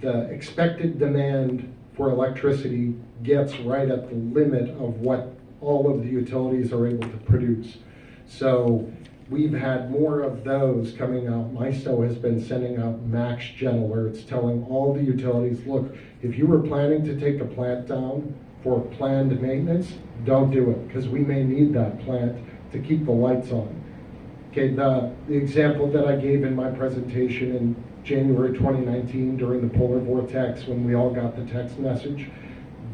S2: the expected demand for electricity gets right at the limit of what all of the utilities are able to produce. So we've had more of those coming out. MISO has been sending out max gen alerts telling all the utilities, look, if you were planning to take a plant down for planned maintenance, don't do it, because we may need that plant to keep the lights on. Okay, the example that I gave in my presentation in January 2019 during the polar vortex when we all got the text message,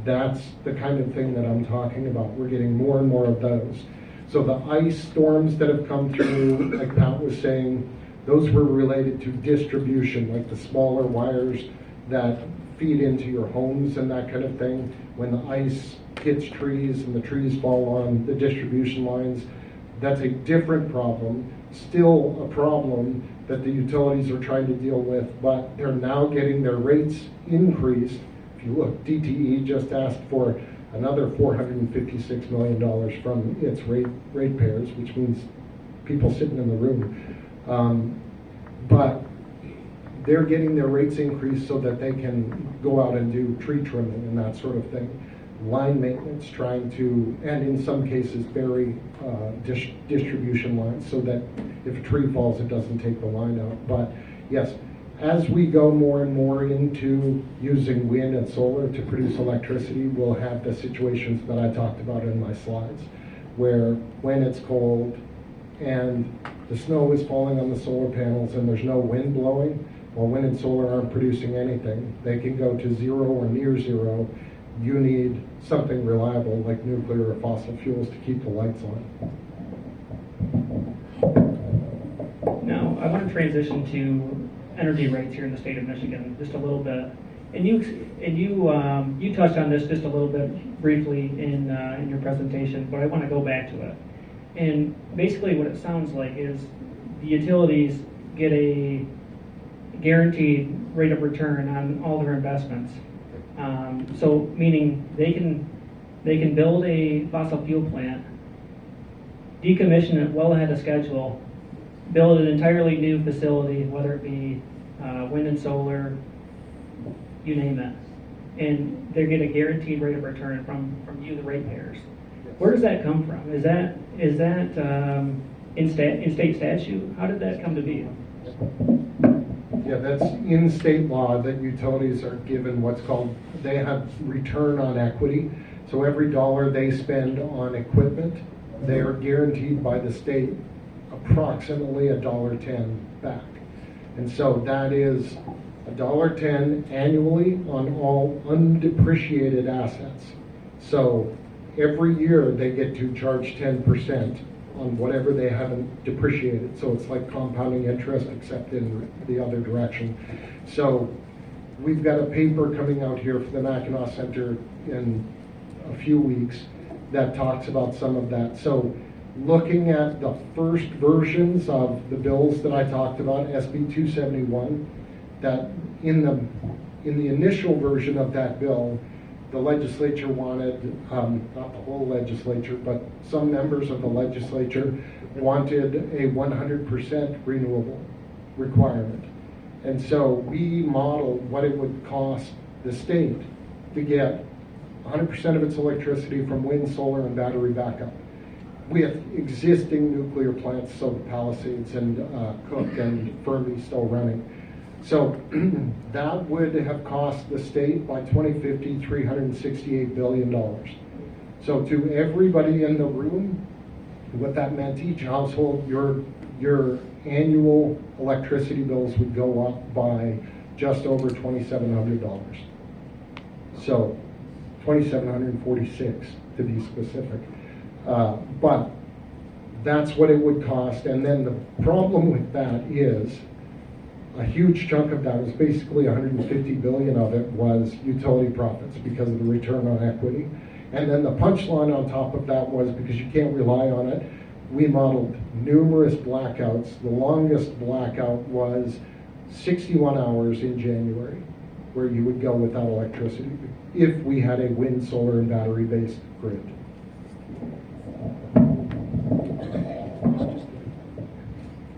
S2: that's the kind of thing that I'm talking about. We're getting more and more of those. So the ice storms that have come through, like Pat was saying, those were related to distribution, like the smaller wires that feed into your homes and that kind of thing. When the ice hits trees and the trees fall on the distribution lines, that's a different problem, still a problem that the utilities are trying to deal with, but they're now getting their rates increased. If you look, DTE just asked for another $456 million from its ratepayers, which means people sitting in the room. But they're getting their rates increased so that they can go out and do tree trimming and that sort of thing. Line maintenance, trying to, and in some cases bury distribution lines so that if a tree falls, it doesn't take the line out. But yes, as we go more and more into using wind and solar to produce electricity, we'll have the situations that I talked about in my slides, where when it's cold and the snow is falling on the solar panels and there's no wind blowing, well, wind and solar aren't producing anything. They can go to zero or near zero. You need something reliable like nuclear or fossil fuels to keep the lights on.
S1: Now, I want to transition to energy rates here in the state of Michigan just a little bit. And you touched on this just a little bit briefly in your presentation, but I want to go back to it. And basically what it sounds like is the utilities get a guaranteed rate of return on all their investments. So meaning they can build a fossil fuel plant decommission it well ahead of schedule, build an entirely new facility, whether it be wind and solar, you name it, and they get a guaranteed rate of return from you, the ratepayers. Where does that come from? Is that in state statute? How did that come to be?
S2: Yeah, that's in state law that utilities are given what's called, they have return on equity. So every dollar they spend on equipment, they are guaranteed by the state approximately $1.10 back. And so that is $1.10 annually on all undepreciated assets. So every year they get to charge 10% on whatever they haven't depreciated. So it's like compounding interest except in the other direction. So we've got a paper coming out here for the Mackinac Center in a few weeks that talks about some of that. So looking at the first versions of the bills that I talked about, SB 271, that in the initial version of that bill, the legislature wanted, not the whole legislature, but some members of the legislature wanted a 100% renewable requirement. And so we modeled what it would cost the state to get 100% of its electricity from wind, solar, and battery backup with existing nuclear plants, so the Palisades and Cook and Fermi still running. So that would have cost the state by 2050 $368 billion. So to everybody in the room, what that meant, each household, your annual electricity bills would go up by just over $2,700. So 2,746 to be specific. But that's what it would cost. And then the problem with that is a huge chunk of that was basically 150 billion of it was utility profits because of the return on equity. And then the punchline on top of that was, because you can't rely on it, we modeled numerous blackouts. The longest blackout was 61 hours in January, where you would go without electricity if we had a wind, solar, and battery-based grid.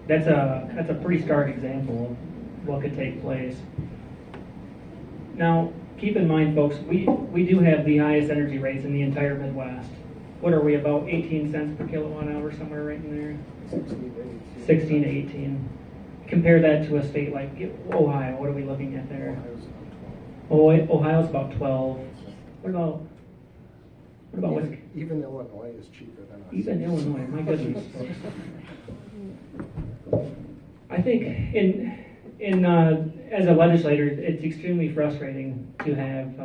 S1: That's a pretty stark example of what could take place. Now, keep in mind, folks, we do have the highest energy rates in the entire Midwest. What are we, about 18 cents per kilowatt hour, somewhere right in there? 16 to 18. Compare that to a state like Ohio. What are we looking at there? Ohio's about 12. What about Wisconsin?
S2: Even Illinois is cheaper than us.
S1: Even Illinois, my goodness. I think as a legislator, it's extremely frustrating to have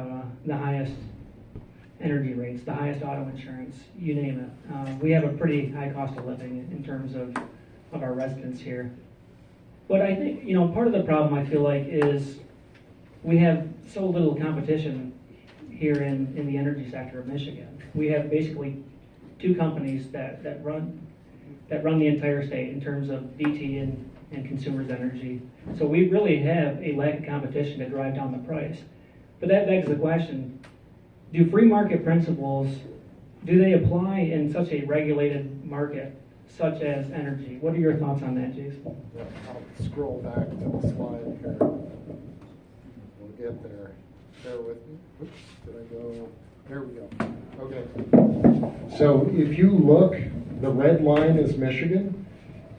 S1: the highest energy rates, the highest auto insurance, you name it. We have a pretty high cost of living in terms of our residents here. But I think, part of the problem I feel like is we have so little competition here in the energy sector of Michigan. We have basically two companies that run the entire state in terms of DT and Consumers Energy. So we really have a lack of competition to drive down the price. But that begs the question, do free market principles, do they apply in such a regulated market such as energy? What are your thoughts on that, Jason?
S2: Yeah, I'll scroll back to the slide here. We'll get there. Bear with me. Oops, did I go? There we go. Okay. So if you look, the red line is Michigan,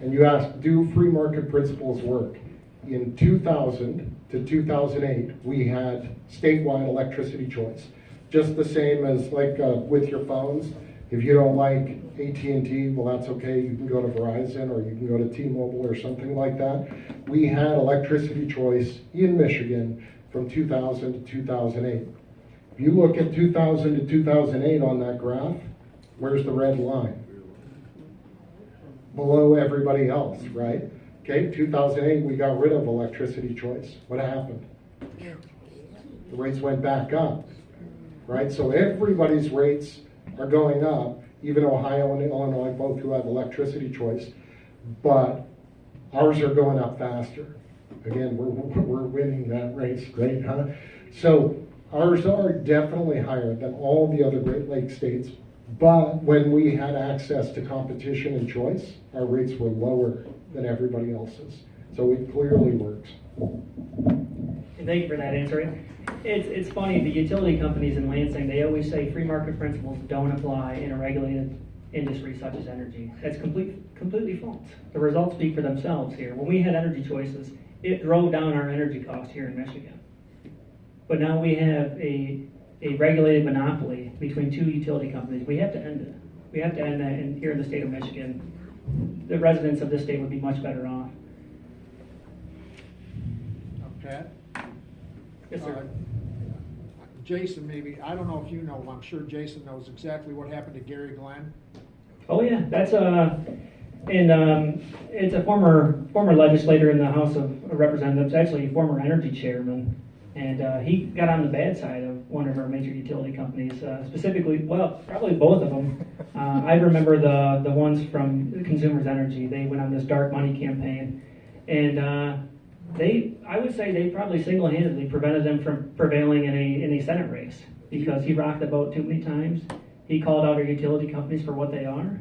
S2: and you ask, do free market principles work? In 2000 to 2008, we had statewide electricity choice. Just the same as like with your phones. If you don't like AT&T, well, that's okay. You can go to Verizon or you can go to T-Mobile or something like that. We had electricity choice in Michigan from 2000 to 2008. If you look at 2000 to 2008 on that graph, where's the red line? Below everybody else, right? Okay, 2008, we got rid of electricity choice. What happened? The rates went back up, right? So everybody's rates are going up, even Ohio and Illinois both who have electricity choice, but ours are going up faster. Again, we're winning that race, great, huh? So ours are definitely higher than all the other Great Lakes states But when we had access to competition and choice, our rates were lower than everybody else's. So it clearly works.
S1: And thank you for that answer. It's funny, the utility companies in Lansing, they always say free market principles don't apply in a regulated industry such as energy. That's completely false. The results speak for themselves here. When we had energy choices, it drove down our energy costs here in Michigan. But now we have a regulated monopoly between two utility companies. We have to end it. We have to end that here in the state of Michigan. The residents of this state would be much better off.
S4: Pat?
S1: Yes, sir.
S4: Jason, maybe, I don't know if you know, I'm sure Jason knows exactly what happened to Gary Glenn.
S1: Oh yeah, that's it's a former legislator in the House of Representatives, actually a former energy chairman, and he got on the bad side of one of our major utility companies, specifically, well, probably both of them. I remember the ones from Consumers Energy. They went on this dark money campaign, and I would say they probably single-handedly prevented him from prevailing in a Senate race, because he rocked the boat too many times. He called out our utility companies for what they are,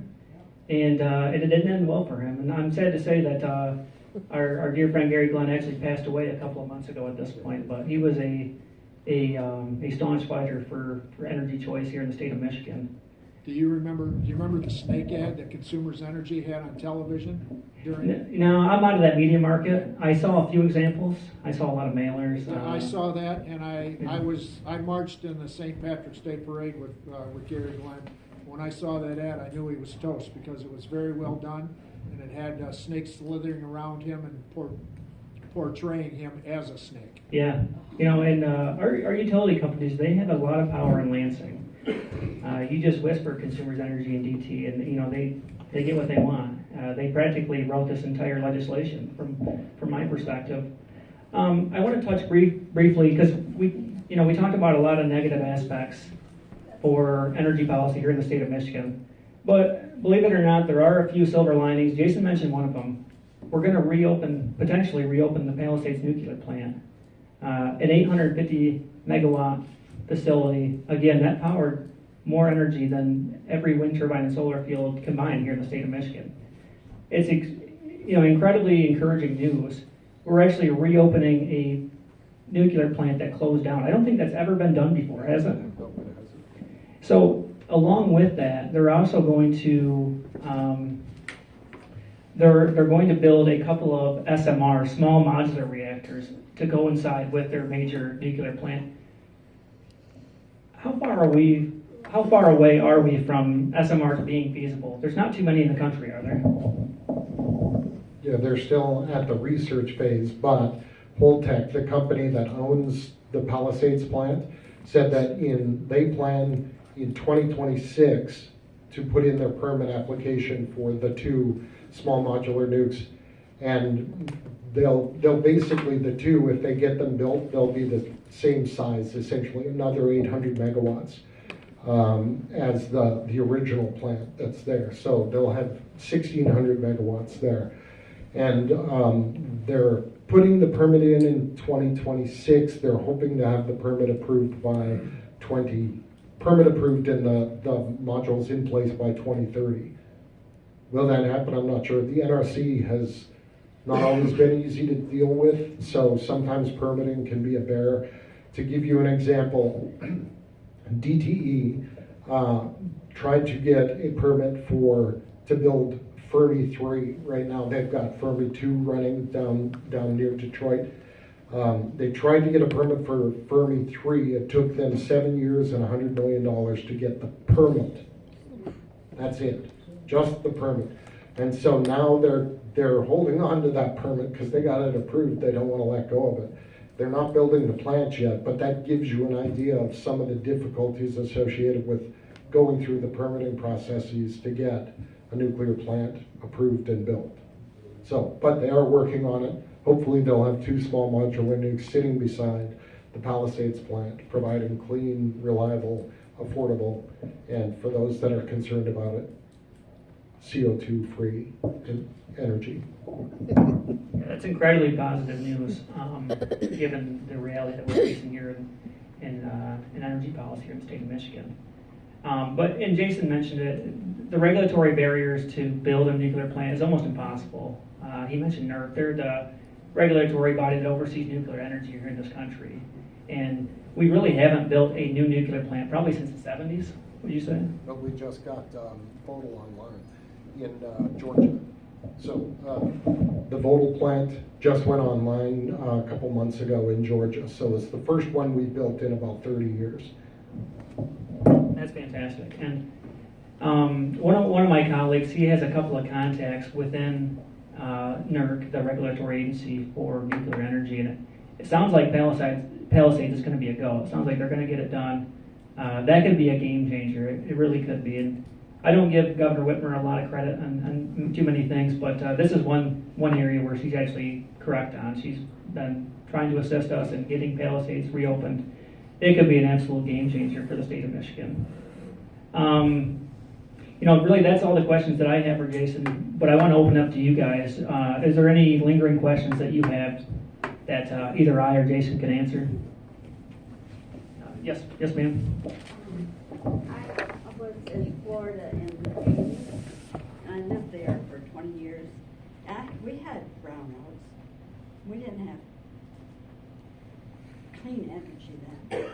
S1: and it didn't end well for him. And I'm sad to say that our dear friend Gary Glenn actually passed away a couple of months ago at this point, but he was a staunch fighter for energy choice here in the state of Michigan.
S4: Do you remember the snake ad that Consumers Energy had on television during?
S1: No, I'm out of that media market. I saw a few examples. I saw a lot of mailers.
S4: I saw that, and I marched in the St. Patrick's Day Parade with Gary Glenn. When I saw that ad, I knew he was toast, because it was very well done, and it had snakes slithering around him and portraying him as a snake.
S1: Yeah, and our utility companies, they have a lot of power in Lansing. You just whisper Consumers Energy and DT, and they get what they want. They practically wrote this entire legislation from my perspective. I want to touch briefly, because we talked about a lot of negative aspects for energy policy here in the state of Michigan. But believe it or not, there are a few silver linings. Jason mentioned one of them. We're going to potentially reopen the Palisades nuclear plant, an 850 megawatt facility. Again, that powered more energy than every wind turbine and solar field combined here in the state of Michigan. It's incredibly encouraging news. We're actually reopening a nuclear plant that closed down. I don't think that's ever been done before, has it? So along with that, they're also going to they're going to build a couple of SMR, small modular reactors, to go inside with their major nuclear plant. How far away are we from SMRs being feasible? There's not too many in the country, are there?
S2: Yeah, they're still at the research phase, but Holtec, the company that owns the Palisades plant, said that they plan in 2026 to put in their permit application for the two small modular nukes, and they'll basically, the two, if they get them built, they'll be the same size, essentially, another 800 megawatts as the original plant that's there. So they'll have 1,600 megawatts there. And they're putting the permit in 2026. They're hoping to have the permit approved by permit approved and the modules in place by 2030. Will that happen? I'm not sure. The NRC has not always been easy to deal with, so sometimes permitting can be a bear. To give you an example, DTE tried to get a permit to build Fermi 3. Right now they've got Fermi 2 running down near Detroit. They tried to get a permit for Fermi 3. It took them 7 years and $100 million to get the permit. That's it, just the permit. And so now they're holding on to that permit because they got it approved. They don't want to let go of it. They're not building the plant yet, but that gives you an idea of some of the difficulties associated with going through the permitting processes to get a nuclear plant approved and built. So, but they are working on it. Hopefully they'll have two small modular nukes sitting beside the Palisades plant, providing clean, reliable, affordable, and for those that are concerned about it, CO2-free energy.
S1: Yeah, that's incredibly positive news, given the reality that we're facing here in energy policy here in the state of Michigan. And Jason mentioned it, the regulatory barriers to build a nuclear plant is almost impossible. He mentioned NERC, they're the regulatory body that oversees nuclear energy here in this country. And we really haven't built a new nuclear plant probably since the 70s, would you say?
S2: But we just got Vodal online in Georgia. So the Vodal plant just went online a couple months ago in Georgia. So it's the first one we built in about 30 years.
S1: That's fantastic. And one of my colleagues, he has a couple of contacts within NERC, the regulatory agency for nuclear energy, and it sounds like Palisades is going to be a go. It sounds like they're going to get it done. That could be a game changer. It really could be. And I don't give Governor Whitmer a lot of credit on too many things, but this is one area where she's actually correct on. She's been trying to assist us in getting Palisades reopened. It could be an absolute game changer for the state of Michigan. Really that's all the questions that I have for Jason, but I want to open up to you guys. Is there any lingering questions that you have that either I or Jason can answer? Yes, ma'am.
S5: I was in Florida in the 80s. I lived there for 20 years. We had brownouts. We didn't have clean energy then.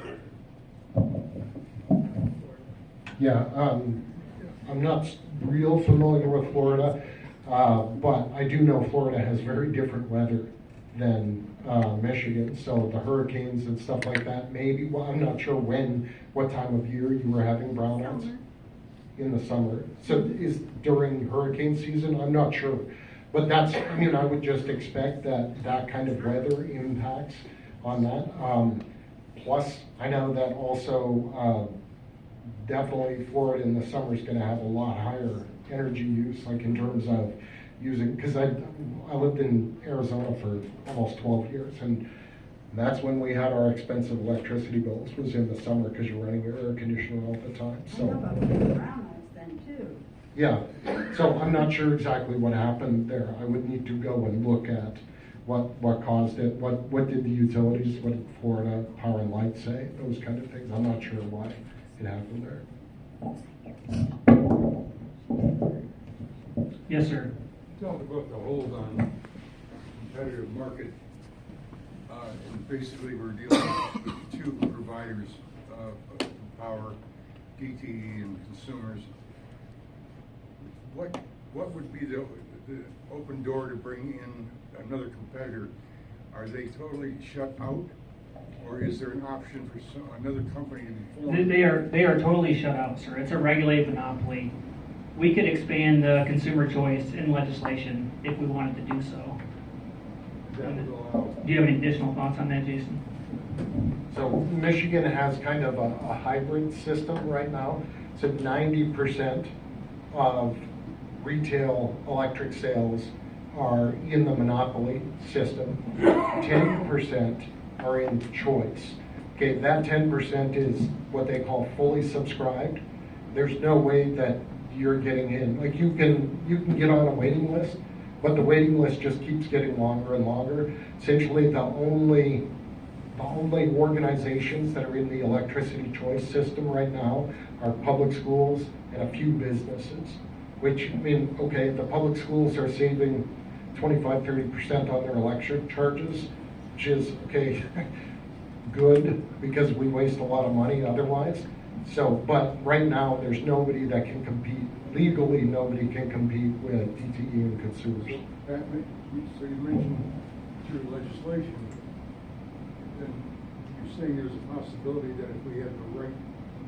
S2: Yeah, I'm not real familiar with Florida, but I do know Florida has very different weather than Michigan. So the hurricanes and stuff like that, maybe, well, I'm not sure what time of year you were having brownouts.
S5: Summer.
S2: In the summer. So is during hurricane season? I'm not sure. But I would just expect that kind of weather impacts on that. Plus, I know that also definitely Florida in the summer is going to have a lot higher energy use, like in terms of using, because I lived in Arizona for almost 12 years, and that's when we had our expensive electricity bills, was in the summer, because you're running your air conditioner all the time.
S5: I know about the brownouts then too.
S2: Yeah, so I'm not sure exactly what happened there. I would need to go and look at what caused it, what did the utilities, what did Florida Power and Light say, those kind of things. I'm not sure why it happened there.
S1: Yes, sir.
S6: Talk about the hold on competitive market. And basically we're dealing with two providers of power, DTE and consumers. What would be the open door to bring in another competitor? Are they totally shut out, or is there an option for another company to be formed?
S1: They are totally shut out, sir. It's a regulated monopoly. We could expand consumer choice in legislation if we wanted to do so.
S6: That would allow.
S1: Do you have any additional thoughts on that, Jason?
S2: So Michigan has kind of a hybrid system right now. So 90% of retail electric sales are in the monopoly system. 10% are in choice. Okay, that 10% is what they call fully subscribed. There's no way that you're getting in. Like you can get on a waiting list, but the waiting list just keeps getting longer and longer. Essentially, the only organizations that are in the electricity choice system right now are public schools and a few businesses. Which, I mean, okay, the public schools are saving 25-30% on their electric charges, which is, okay, good, because we waste a lot of money otherwise. So, but right now, there's nobody that can compete. Legally, nobody can compete with DTE and consumers.
S6: So you mentioned through legislation, and you're saying there's a possibility that if we had the right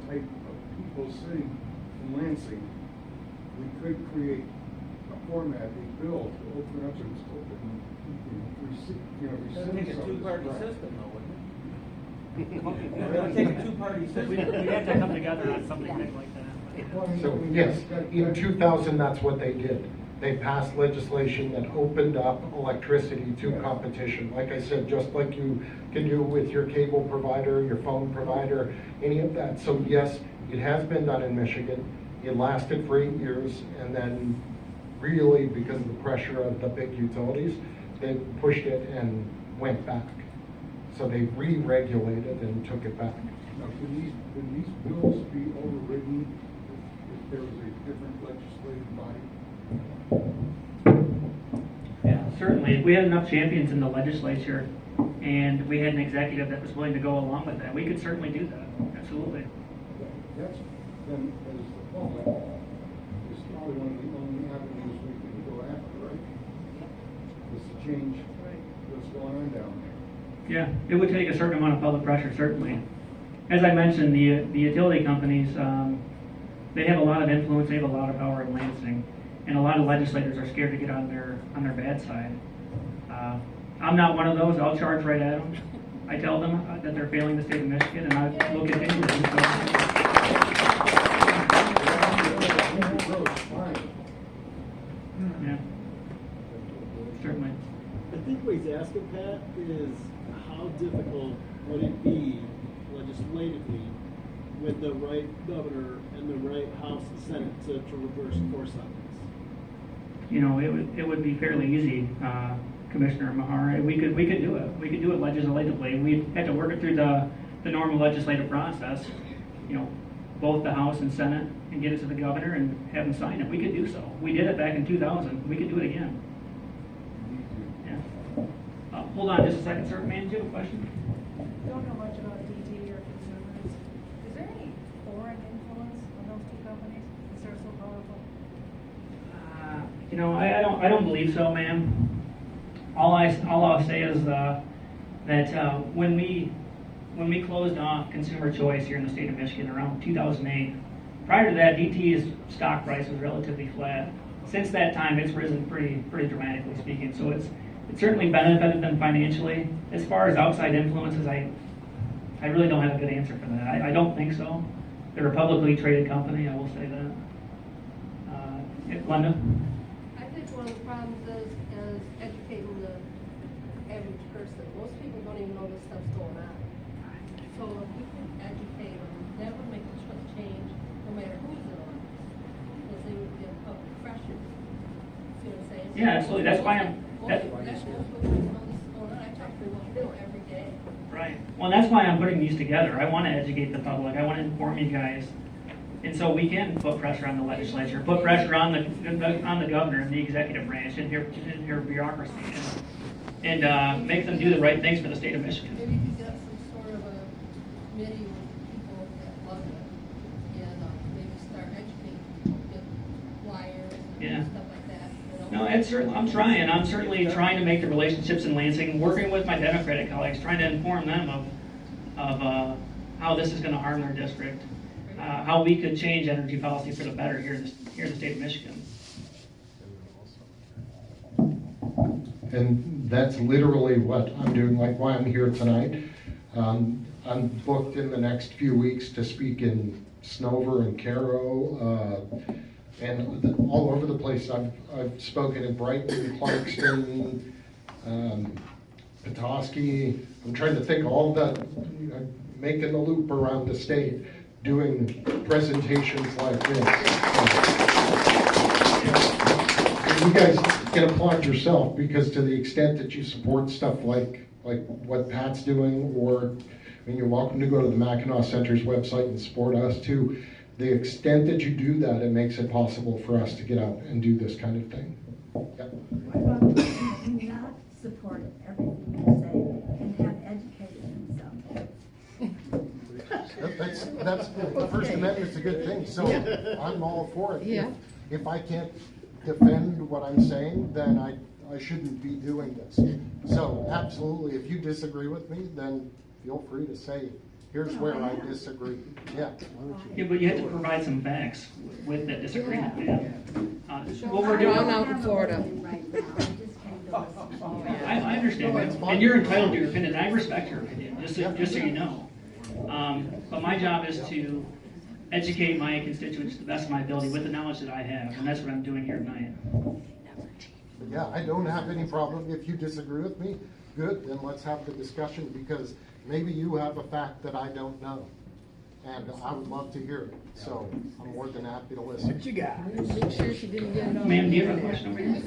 S6: type of people sitting in Lansing, we could create a format, a bill to open up and
S3: That'd take a two-party system though, wouldn't it?
S1: It would take a two-party system. We'd have to come together on something big like that.
S2: So, yes, in 2000, that's what they did. They passed legislation that opened up electricity to competition. Like I said, just like you can do with your cable provider, your phone provider, any of that. So yes, it has been done in Michigan. It lasted for 8 years, and then really, because of the pressure of the big utilities, they pushed it and went back. So they re-regulated and took it back.
S6: Now, can these bills be overridden if there was a different legislative body?
S1: Yeah, certainly. If we had enough champions in the legislature and we had an executive that was willing to go along with that, we could certainly do that. Absolutely.
S6: That's, then, as the public, is probably one of the only avenues we can go after, right? Is to change what's going on down there.
S1: Yeah, it would take a certain amount of public pressure, certainly. As I mentioned, the utility companies, they have a lot of influence, they have a lot of power in Lansing, and a lot of legislators are scared to get on their bad side. I'm not one of those. I'll charge right at them. I tell them that they're failing the state of Michigan, and I will continue to do so. Yeah, certainly.
S7: I think what he's asking, Pat, is how difficult would it be legislatively with the right governor and the right House and Senate to reverse course on this?
S1: You know, it would be fairly easy, Commissioner Mahar. We could do it. We could do it legislatively. We'd have to work it through the normal legislative process. You know, both the House and Senate, and get it to the governor and have him sign it. We could do so. We did it back in 2000. We could do it again. Yeah. Hold on just a second, sir. Ma'am, do you have a question?
S8: Don't know much about DT or consumers. Is there any foreign influence on those two companies? Is they're so powerful?
S1: You know, I don't believe so, ma'am. All I'll say is that when we closed off consumer choice here in the state of Michigan around 2008, prior to that, DT's stock price was relatively flat. Since that time, it's risen pretty dramatically speaking. So it certainly benefited them financially. As far as outside influences, I really don't have a good answer for that. I don't think so. They're a publicly traded company, I will say that. Glenda?
S9: I think one of the problems is educating the average person. Most people don't even know this stuff's going on. So if we can educate them, that would make a change no matter who's in office. Because they would get public pressure. See what I'm saying?
S1: Yeah, absolutely. That's why I'm...
S9: That's what we know this is going on. I talk to people every day.
S1: Right. Well, that's why I'm putting these together. I want to educate the public. I want to inform you guys. And so we can put pressure on the legislature, put pressure on the governor and the executive branch and their bureaucracy, and make them do the right things for the state of Michigan.
S9: Maybe you could get some sort of a committee with people that love it and maybe start educating people, get flyers and stuff like that. You know?
S1: No, I'm trying. I'm certainly trying to make the relationships in Lansing, working with my Democratic colleagues, trying to inform them of how this is going to harm their district. How we could change energy policy for the better here in the state of Michigan.
S2: And that's literally what I'm doing, like why I'm here tonight. I'm booked in the next few weeks to speak in Snover and Caro, and all over the place. I've spoken in Brighton, Clarkston, Petoskey. I'm trying to think of all the, making the loop around the state, doing presentations like this. And you guys can applaud yourself, because to the extent that you support stuff like what Pat's doing, or I mean, you're welcome to go to the Mackinac Center's website and support us too. The extent that you do that, it makes it possible for us to get out and do this kind of thing. Yep.
S5: What about the people who not support everything you say and have educated themselves?
S2: That's the First Amendment's a good thing, so I'm all for it.
S10: Yeah.
S2: If I can't defend what I'm saying, then I shouldn't be doing this. So absolutely, if you disagree with me, then feel free to say, here's where I disagree. Yeah.
S1: Yeah, but you have to provide some facts with that disagreement. Yeah. What we're
S10: Drown
S1: doing.
S10: out in Florida.
S5: Right now, I just came to listen to you.
S1: I understand that, and you're entitled to your opinion. I respect your opinion, just so you know. But my job is to educate my constituents to the best of my ability with the knowledge that I have, and that's what I'm doing here tonight.
S2: But yeah, I don't have any problem. If you disagree with me, good, then let's have the discussion, because maybe you have a fact that I don't know. And I would love to hear it. So I'm more than happy to listen.
S10: What you got? Make sure she didn't get it all.
S1: Ma'am, do you have a question over here?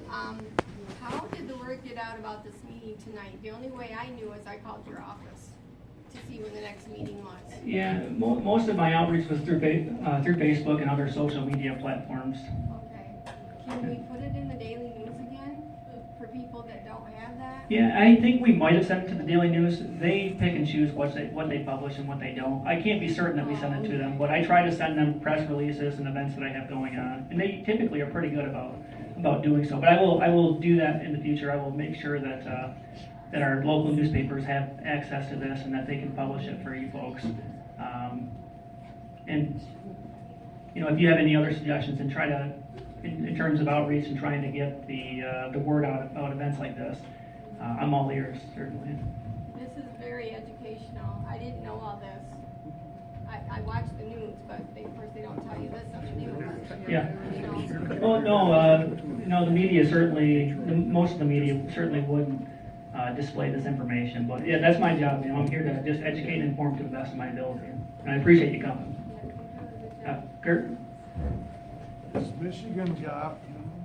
S11: How did the word get out about this meeting meeting tonight. The only way I knew is I called your office to see when the next meeting was.
S1: Yeah, most of my outreach was through Facebook and other social media platforms.
S11: Okay. Can we put it in the Daily News again for people that don't have that?
S1: Yeah, I think we might have sent it to the Daily News. They pick and choose what they publish and what they don't. I can't be certain that we send it to them, but I try to send them press releases and events that I have going on, and they typically are pretty good about doing so. But I will do that in the future. I will make sure that that our local newspapers have access to this and that they can publish it for you folks. And you know, if you have any other suggestions, and try to, in terms of outreach and trying to get the word out about events like this, I'm all ears, certainly.
S11: This is very educational. I didn't know all this. I watch the news, but of course they don't tell you this on the news.
S1: Yeah.
S11: You know.
S1: Well, no, no, the media certainly, most of the media certainly wouldn't display this information. But yeah, that's my job. You know, I'm here to just educate and inform to the best of my ability. And I appreciate you coming. Kurt?
S12: Does Michigan got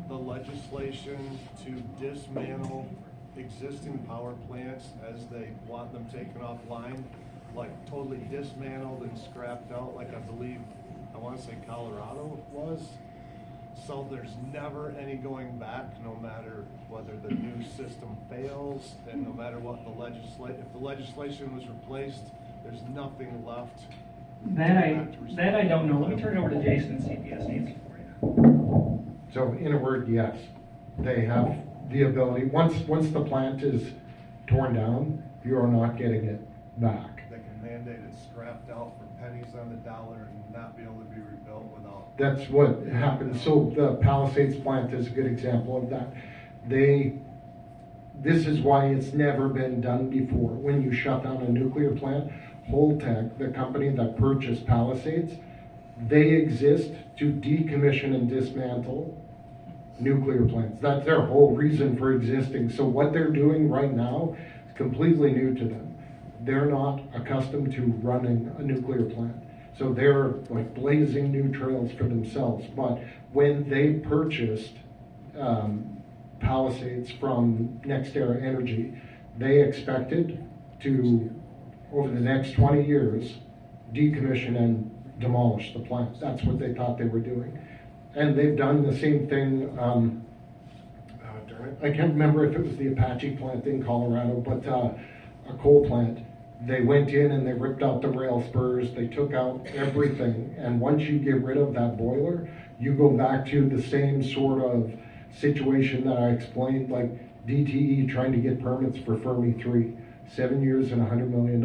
S12: the legislation to dismantle existing power plants as they want them taken offline? Like totally dismantled and scrapped out, like I believe, I want to say Colorado was? So there's never any going back, no matter whether the new system fails, and no matter what if the legislation was replaced, there's nothing left.
S1: That I don't know. Let me turn it over to Jason and see if he has an answer for you.
S2: So in a word, yes, they have the ability, once the plant is torn down, you are not getting it back.
S12: They can mandate it scrapped out for pennies on the dollar and not be able to be rebuilt without.
S2: That's what happened. So the Palisades plant is a good example of that. This is why it's never been done before. When you shut down a nuclear plant, Holtec, the company that purchased Palisades, they exist to decommission and dismantle nuclear plants. That's their whole reason for existing. So what they're doing right now is completely new to them. They're not accustomed to running a nuclear plant. So they're like blazing new trails for themselves. But when they purchased Palisades from NextEra Energy, they expected to, over the next 20 years, decommission and demolish the plant. That's what they thought they were doing. And they've done the same thing, I can't remember if it was the Apache plant in Colorado, but a coal plant. They went in and they ripped out the rail spurs, they took out everything, and once you get rid of that boiler, you go back to the same sort of situation that I explained, like DTE trying to get permits for Fermi 3, 7 years and $100 million.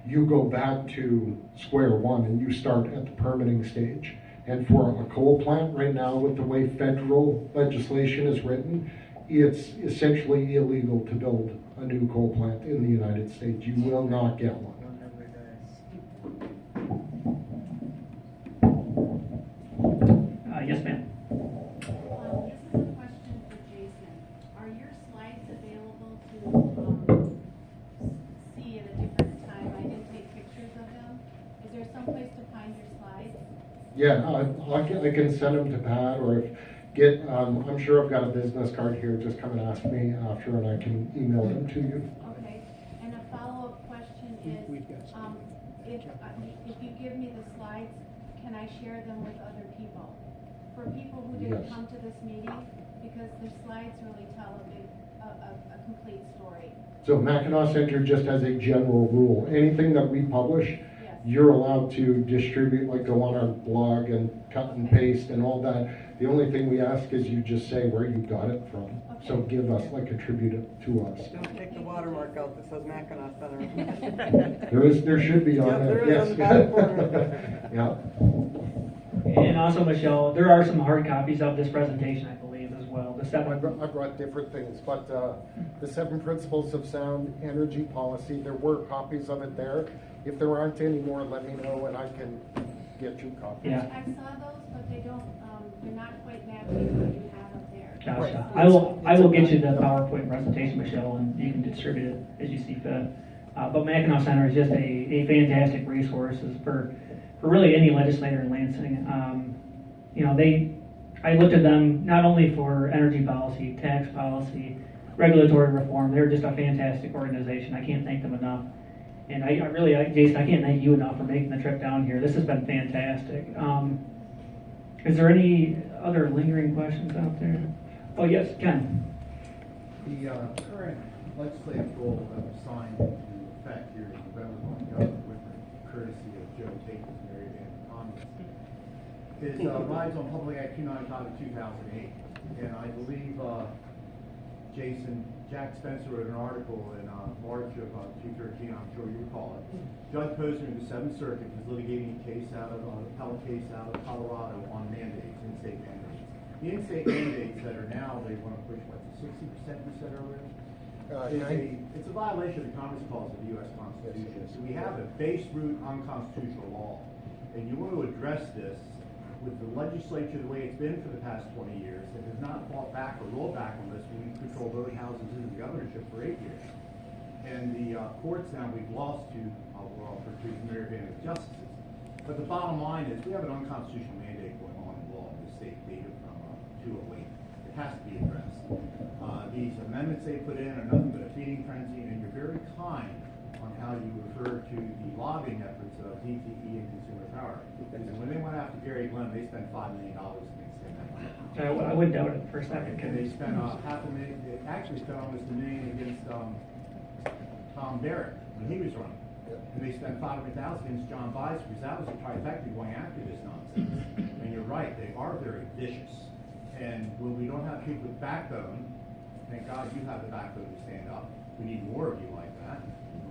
S2: You go back to square one and you start at the permitting stage. And for a coal plant right now, with the way federal legislation is written, it's essentially illegal to build a new coal plant in the United States. You will not get one.
S1: Yes, ma'am.
S13: This is a question for Jason. Are your slides available to see at a different time? I didn't take pictures of them. Is there some place to find your slides?
S2: Yeah, I can send them to Pat, or I'm sure I've got a business card here, just come and ask me after and I can email them to you.
S13: Okay, and a follow-up question is, if you give me the slides, can I share them with other people? For people who didn't
S2: Yes.
S13: come to this meeting, because the slides really tell a complete story.
S2: So Mackinac Center just has a general rule. Anything that we publish, you're allowed to distribute, like go on our blog and cut and paste and all that. The only thing we ask is you just say where you got it from.
S13: Okay.
S2: So give us, like, attribute it to us.
S14: Don't take the watermark out that says Mackinac Center.
S2: There should be on
S14: Yeah,
S2: there,
S14: there is on the back corner.
S2: Yeah.
S1: And also, Michelle, there are some hard copies of this presentation, I believe, as well. The
S2: I brought different things, but the 7 Principles of Sound Energy Policy, there were copies of it there. If there aren't any more, let me know and I can get you copies.
S1: Yeah.
S13: I saw those, but they're not quite matching what you have up there.
S1: Gotcha. I will get you the PowerPoint presentation, Michelle, and you can distribute it as you see fit. But Mackinac Center is just a fantastic resource for really any legislator in Lansing. You know, I looked at them not only for energy policy, tax policy, regulatory reform. They're just a fantastic organization. I can't thank them enough. And I really, Jason, I can't thank you enough for making the trip down here. This has been fantastic. Is there any other lingering questions out there? Oh, yes, Ken.
S15: The current legislative goal that was signed into effect here in November by the governor with the courtesy of Joe Tate and Mary Van Congress is rides on Public Act 295 of 2008. And I believe Jack Spencer wrote an article in March of 2013, I'm sure you recall it. Judge Posner in the Seventh Circuit is litigating a case out of an appellate case out of Colorado on mandates, in-state mandates. The in-state mandates that are now, they want to push, what, 60% you said earlier? It's a violation of the Commerce Clause of the U.S. Constitution. So we have a base root unconstitutional law. And you want to address this with the legislature the way it's been for the past 20 years, and has not fought back or rolled back on this when we control voting houses in the governorship for 8 years. And the courts now we've lost to, we're all for two American justices. But the bottom line is we have an unconstitutional mandate going on in law in the state dated from 208. It has to be addressed. These amendments they put in are nothing but a feeding frenzy, and you're very kind on how you refer to the lobbying efforts of DTE and Consumer Power. And when they went after Gary Glenn, they spent $5 million against him.
S1: I wouldn't doubt it for a second.
S15: And they spent $500,000. They actually spent almost $1 million against Tom Barrett when he was running. And they spent $500,000 against John Bice, because that was the trifecta going after this nonsense. And you're right, they are very vicious. And when we don't have people with backbone, thank God you have the backbone to stand up. We need more of you like that.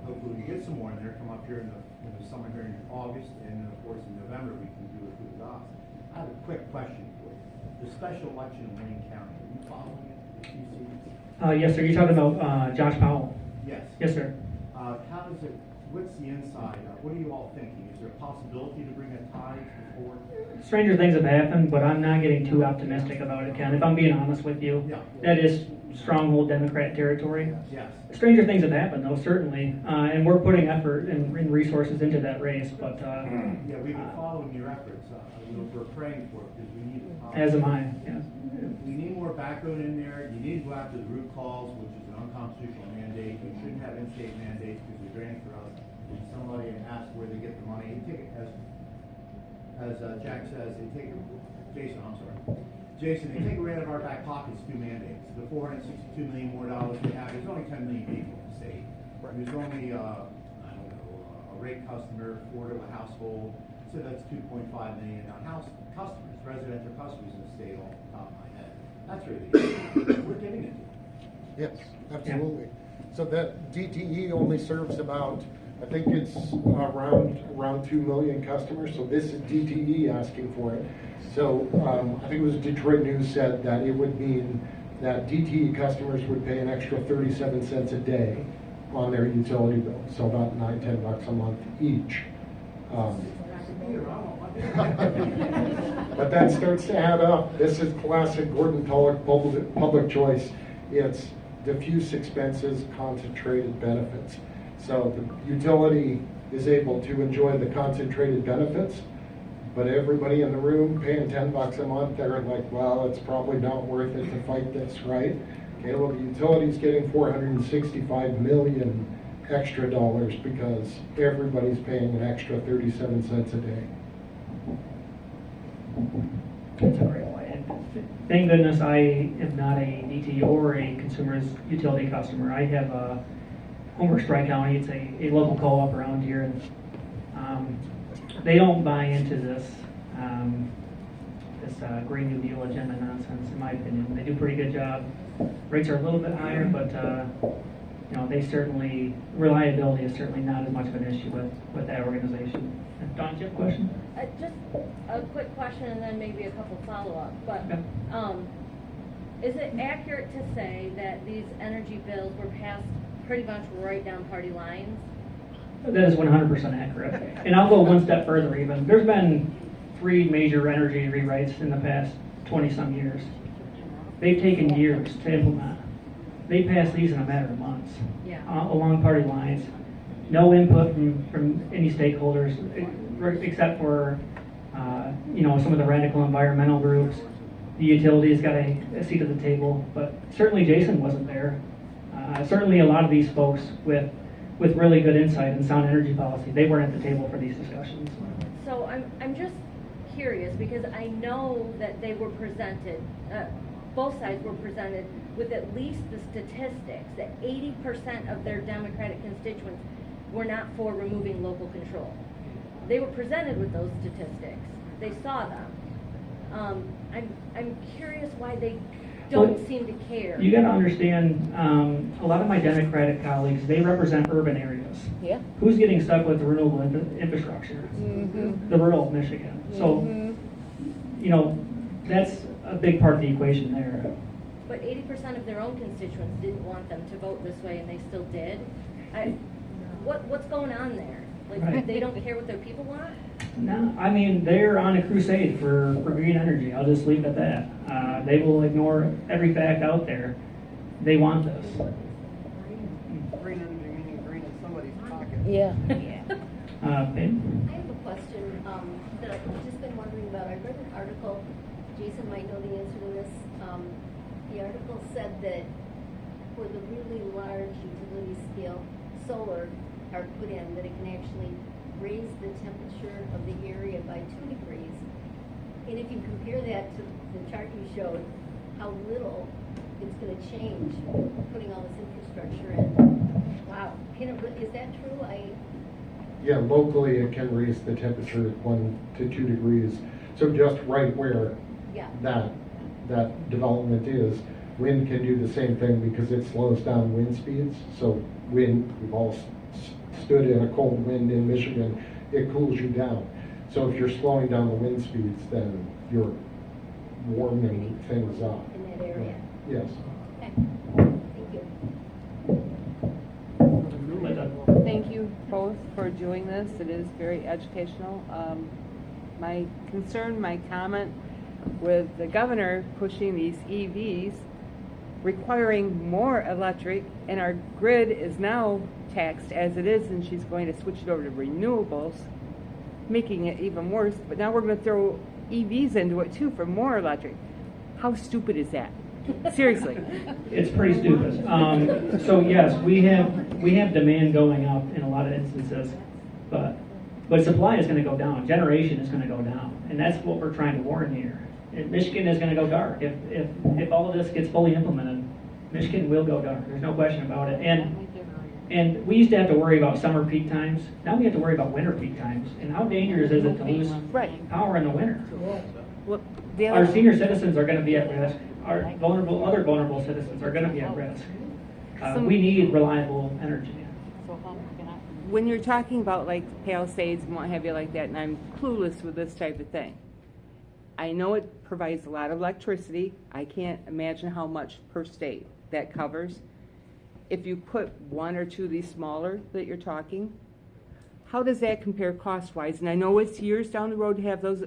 S15: Hopefully we get some more in there, come up here in the summer here in August, and then of course in November we can do it through the docs. I have a quick question for you. The special election in Wayne County, are you following it? Did you see it?
S1: Yes, sir. You're talking about Josh Powell?
S15: Yes.
S1: Yes, sir.
S15: How does it, what's the inside? What are you all thinking? Is there a possibility to bring a tie before?
S1: Stranger things have happened, but I'm not getting too optimistic about it, Ken. If I'm being honest with you, that is stronghold Democrat territory.
S15: Yes.
S1: Stranger things have happened, though, certainly, and we're putting effort and resources into that race. But
S15: yeah, we've been following your efforts. We're praying for it because we need it.
S1: As am I. Yes.
S15: We need more backbone in there. You need to go after the root cause, which is an unconstitutional mandate. We shouldn't have in-state mandates because they're draining for us. Somebody asks where they get the money. They take it as Jack says. They take it. Jason, I'm sorry. Jason, they take it right out of our back pockets through mandates. The $462 million more we have. There's only 10 million people in the state. Right. There's only I don't know, a rate customer, 4 to a household. So that's 2.5 million house customers, residential customers in the state off the top of my head. That's really we're getting into.
S2: Yes, absolutely. So that DTE only serves about, I think it's around 2 million customers. So this is DTE asking for it. So I think it was Detroit News said that it would mean that DTE customers would pay an extra 37 cents a day on their utility bill. So about $9-10 a month each. But that starts to add up. This is classic Gordon Tullock public choice. It's diffuse expenses, concentrated benefits. So the utility is able to enjoy the concentrated benefits, but everybody in the room paying $10 a month, they're like, well, it's probably not worth it to fight this, right? Okay, well, the utility's getting $465 million extra dollars because everybody's paying an extra 37 cents a day.
S1: That's a great point. Thank goodness I am not a DT or a consumer's utility customer. I have a Homer Strike County. It's a local co-op around here, and they don't buy into this Green New Deal agenda nonsense, in my opinion. They do a pretty good job. Rates are a little bit higher, but you know, they certainly, reliability is certainly not as much of an issue with that organization. Don, do you have a question?
S16: Just a quick question and then maybe a couple follow-ups. But is it accurate to say that these energy bills were passed pretty much right down party lines?
S1: That is 100% accurate. And I'll go one step further even. There's been 3 major energy rewrites in the past 20-some years. They've taken years to implement. They passed these in a matter of months, along party lines. No input from any stakeholders, except for you know, some of the radical environmental groups. The utilities got a seat at the table, but certainly Jason wasn't there. Certainly a lot of these folks with really good insight and sound energy policy, they weren't at the table for these discussions.
S16: So I'm just curious because I know that they were presented, both sides were presented with at least the statistics that 80% of their Democratic constituents were not for removing local control. They were presented with those statistics. They saw them. I'm curious why they don't seem to care.
S1: You got to understand, a lot of my Democratic colleagues, they represent urban areas.
S10: Yeah.
S1: Who's getting stuck with the renewable infrastructure?
S10: Mm-hmm.
S1: The rural Michigan. So,
S10: Mm-hmm.
S1: you know, that's a big part of the equation there.
S16: But 80% of their own constituents didn't want them to vote this way, and they still did. What's going on there? Like,
S1: Right.
S16: they don't care what their people want?
S1: No, I mean, they're on a crusade for green energy. I'll just leave it at that. They will ignore every fact out there. They want this.
S14: Green energy meaning green in somebody's pocket.
S10: Yeah.
S1: Ben?
S9: I have a question that I've just been wondering about. I read an article, Jason might know the answer to this. The article said that for the really large utility scale solar are put in, that it can actually raise the temperature of the area by 2 degrees. And if you compare that to the chart you showed, how little it's going to change putting all this infrastructure in. Wow. Is that true?
S2: Yeah, locally it can raise the temperature 1 to 2 degrees. So just right where
S9: Yeah.
S2: that development is, wind can do the same thing because it slows down wind speeds. So wind, we've all stood in a cold wind in Michigan, it cools you down. So if you're slowing down the wind speeds, then you're warming things up.
S9: In that area.
S2: Yes.
S9: Okay. Thank you.
S14: Thank you both for doing this. It is very educational. My concern, my comment with the governor pushing these EVs, requiring more electric, and our grid is now taxed as it is, and she's going to switch it over to renewables, making it even worse. But now we're going to throw EVs into it too for more electric. How stupid is that? Seriously.
S1: It's pretty stupid. So yes, we have demand going up in a lot of instances, but supply is going to go down. Generation is going to go down, and that's what we're trying to warn here. And Michigan is going to go dark if all of this gets fully implemented. Michigan will go dark. There's no question about it. And we used to have to worry about summer peak times. Now we have to worry about winter peak times. And how dangerous is it to lose power in the winter?
S14: Well,
S1: Our senior citizens are going to be at risk. Our other vulnerable citizens are going to be at risk. We need reliable energy.
S14: When you're talking about like Palisades and what have you like that, and I'm clueless with this type of thing, I know it provides a lot of electricity. I can't imagine how much per state that covers. If you put one or two of these smaller that you're talking, how does that compare cost-wise? And I know it's years down the road to have those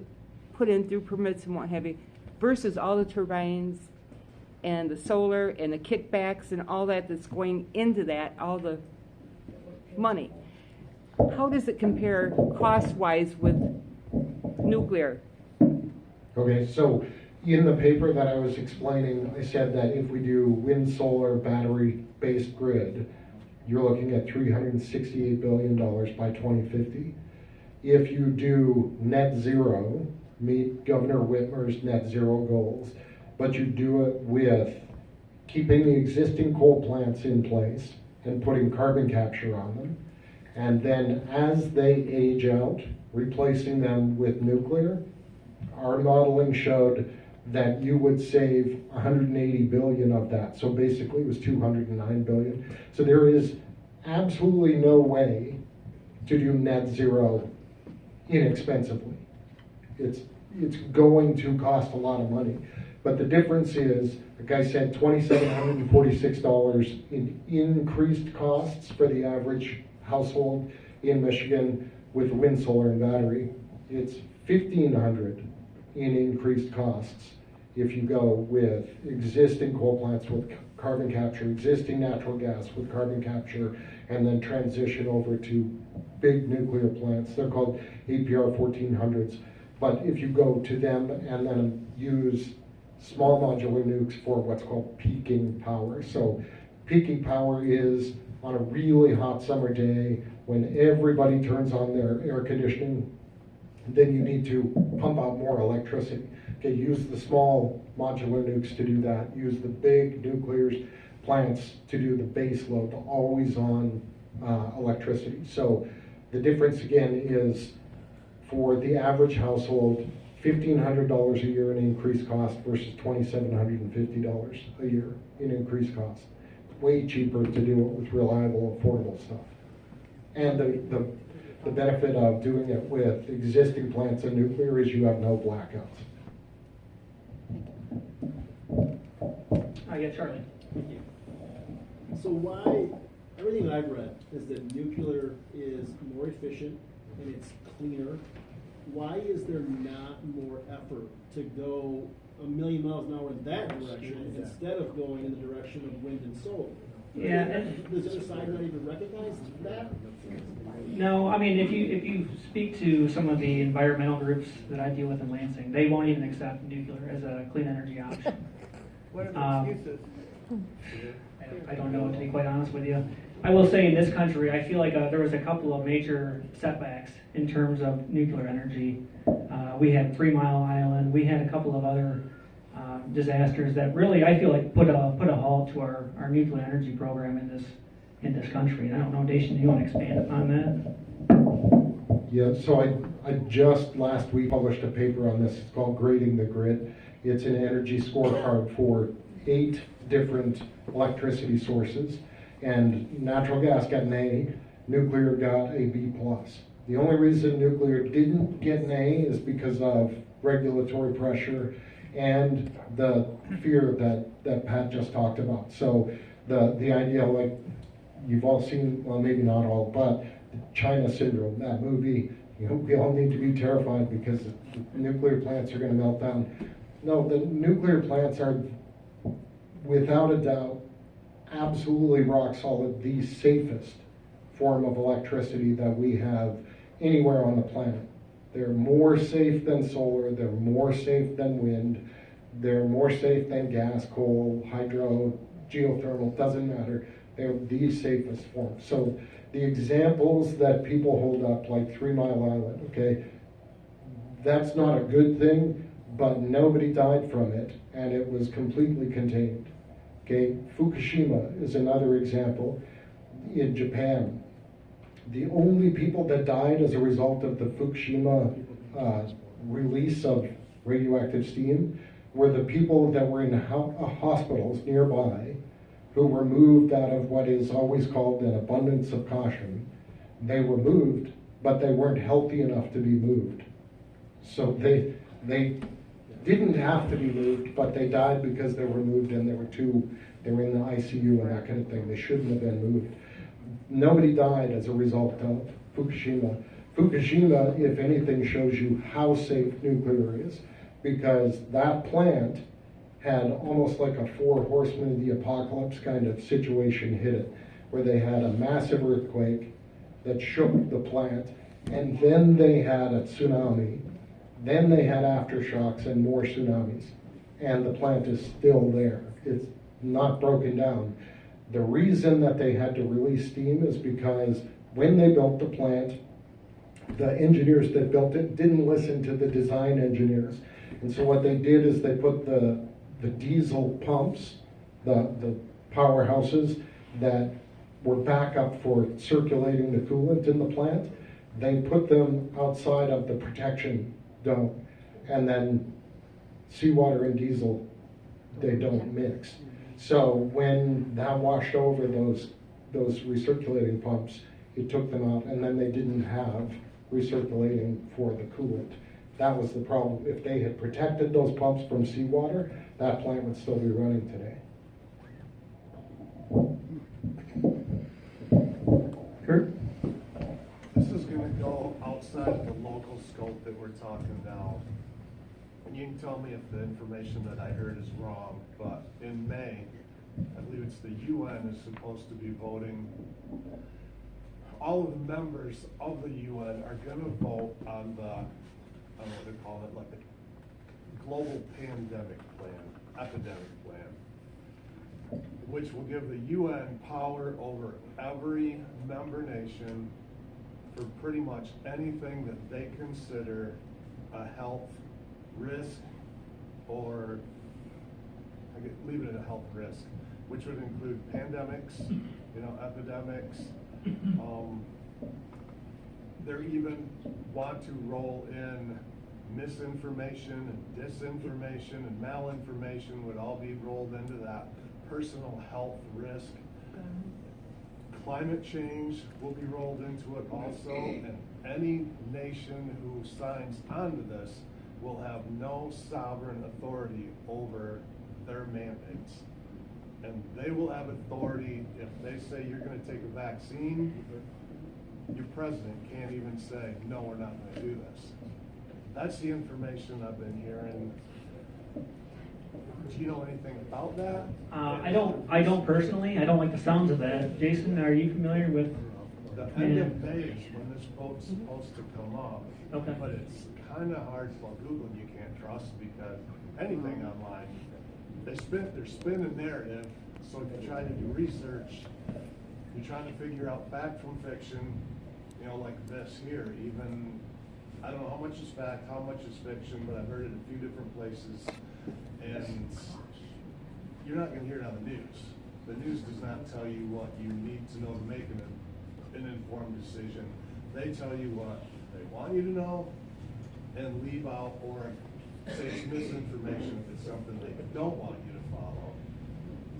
S14: put in through permits and what have you, versus all the turbines and the solar and the kickbacks and all that that's going into that, all the money. How does it compare cost-wise with nuclear?
S2: Okay, so in the paper that I was explaining, I said that if we do wind, solar, battery-based grid, you're looking at $368 billion by 2050. If you do net zero, meet Governor Whitmer's net zero goals, but you do it with keeping the existing coal plants in place and putting carbon capture on them, and then as they age out, replacing them with nuclear, our modeling showed that you would save 180 billion of that. So basically it was 209 billion. So there is absolutely no way to do net zero inexpensively. It's going to cost a lot of money. But the difference is, like I said, $2,746 in increased costs for the average household in Michigan with wind, solar, and battery. It's $1,500 in increased costs if you go with existing coal plants with carbon capture, existing natural gas with carbon capture, and then transition over to big nuclear plants. They're called APR 1400s. But if you go to them and then use small modular nukes for what's called peaking power, so peaking power is on a really hot summer day when everybody turns on their air conditioning. Then you need to pump out more electricity. Okay, use the small modular nukes to do that. Use the big nuclear plants to do the base load, the always on electricity. So the difference again is for the average household, $1,500 a year in increased cost versus $2,750 a year in increased cost. Way cheaper to do it with reliable, affordable stuff. And the benefit of doing it with existing plants and nuclear is you have no blackouts.
S1: Yeah, Charlie. Thank you.
S7: So why, everything I've read is that nuclear is more efficient and it's cleaner. Why is there not more effort to go 1,000,000 miles an hour in that direction instead of going in the direction of wind and solar?
S1: Yeah.
S7: Does the other side not even recognize that?
S1: No, I mean, if you speak to some of the environmental groups that I deal with in Lansing, they won't even accept nuclear as a clean energy option.
S3: What are the excuses?
S1: I don't know, to be quite honest with you. I will say in this country, I feel like there was a couple of major setbacks in terms of nuclear energy. We had 3 Mile Island. We had a couple of other disasters that really, I feel like, put a halt to our nuclear energy program in this country. And I don't know, Dacian, do you want to expand upon that?
S2: Yeah, so I just last week published a paper on this. It's called Grading the Grid. It's an energy scorecard for 8 different electricity sources, and natural gas got an A, nuclear got a B+. The only reason nuclear didn't get an A is because of regulatory pressure and the fear that Pat just talked about. So the idea, like you've all seen, well maybe not all, but China Syndrome, that movie, we all need to be terrified because the nuclear plants are going to melt down. No, the nuclear plants are, without a doubt, absolutely rock solid, the safest form of electricity that we have anywhere on the planet. They're more safe than solar, they're more safe than wind, they're more safe than gas, coal, hydro, geothermal, doesn't matter. They're the safest form. So the examples that people hold up, like 3 Mile Island, okay, that's not a good thing, but nobody died from it, and it was completely contained. Okay, Fukushima is another example. In Japan, the only people that died as a result of the Fukushima release of radioactive steam were the people that were in hospitals nearby who were moved out of what is always called an abundance of caution. They were moved, but they weren't healthy enough to be moved. So they didn't have to be moved, but they died because they were moved and they were in the ICU and that kind of thing. They shouldn't have been moved. Nobody died as a result of Fukushima. Fukushima, if anything, shows you how safe nuclear is, because that plant had almost like a 4 horsemen of the apocalypse kind of situation hit it, where they had a massive earthquake that shook the plant, and then they had a tsunami. Then they had aftershocks and more tsunamis, and the plant is still there. It's not broken down. The reason that they had to release steam is because when they built the plant, the engineers that built it didn't listen to the design engineers. And so what they did is they put the diesel pumps, the powerhouses that were backup for circulating the coolant in the plant, they put them outside of the protection dome, and then seawater and diesel, they don't mix. So when that washed over those recirculating pumps, it took them out, and then they didn't have recirculating for the coolant. That was the problem. If they had protected those pumps from seawater, that plant would still be running today.
S1: Kurt?
S12: This is going to go outside of the local scope that we're talking now. And you can tell me if the information that I heard is wrong, but in May, I believe it's the UN is supposed to be voting. All of the members of the UN are going to vote on the, I don't know what they call it, like the global pandemic plan, epidemic plan. which will give the UN power over every member nation for pretty much anything that they consider a health risk, or I could leave it at a health risk, which would include pandemics, epidemics. They even want to roll in misinformation and disinformation and malinformation would all be rolled into that personal health risk. Climate change will be rolled into it also, and any nation who signs onto this will have no sovereign authority over their mandates. And they will have authority if they say you're going to take a vaccine. Your president can't even say, no, we're not going to do this. That's the information I've been hearing. Do you know anything about that?
S1: I don't personally. I don't like the sounds of that. Jason, are you familiar with?
S12: The end of May is when this vote's supposed to come up.
S1: Okay.
S12: But it's kind of hard for Google. You can't trust because anything online, they're spinning narrative. So if you try to do research, you're trying to figure out fact from fiction. Like this here, even I don't know how much is fact, how much is fiction, but I've heard it a few different places, and you're not going to hear it on the news. The news does not tell you what you need to know to make an informed decision. They tell you what they want you to know and leave out or say it's misinformation if it's something they don't want you to follow.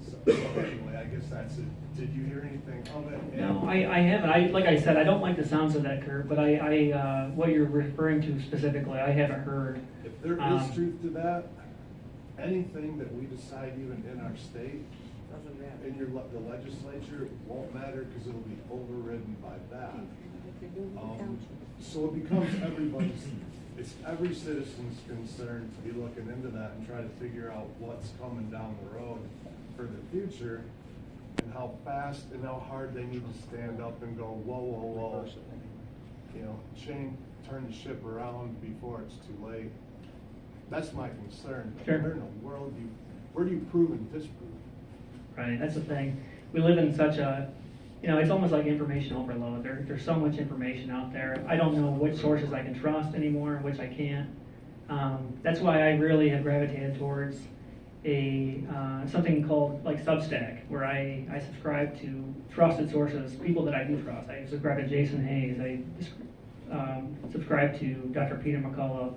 S12: So anyway, I guess that's it. Did you hear anything of it?
S1: No, I haven't. Like I said, I don't like the sounds of that, Kurt, but what you're referring to specifically, I haven't heard.
S12: If there is truth to that, anything that we decide even in our state, in the legislature, won't matter because it'll be overridden by that. So it becomes it's every citizen's concern to be looking into that and try to figure out what's coming down the road for the future, and how fast and how hard they need to stand up and go, whoa, whoa, whoa, turn the ship around before it's too late. That's my concern.
S1: Sure.
S12: Where in the world where do you prove and disprove?
S1: Right, that's the thing. We live in such a, it's almost like information overload. There's so much information out there. I don't know which sources I can trust anymore and which I can't. That's why I really have gravitated towards something called like Substack, where I subscribe to trusted sources, people that I do trust. I subscribe to Jason Hayes. I subscribe to Dr. Peter McCullough.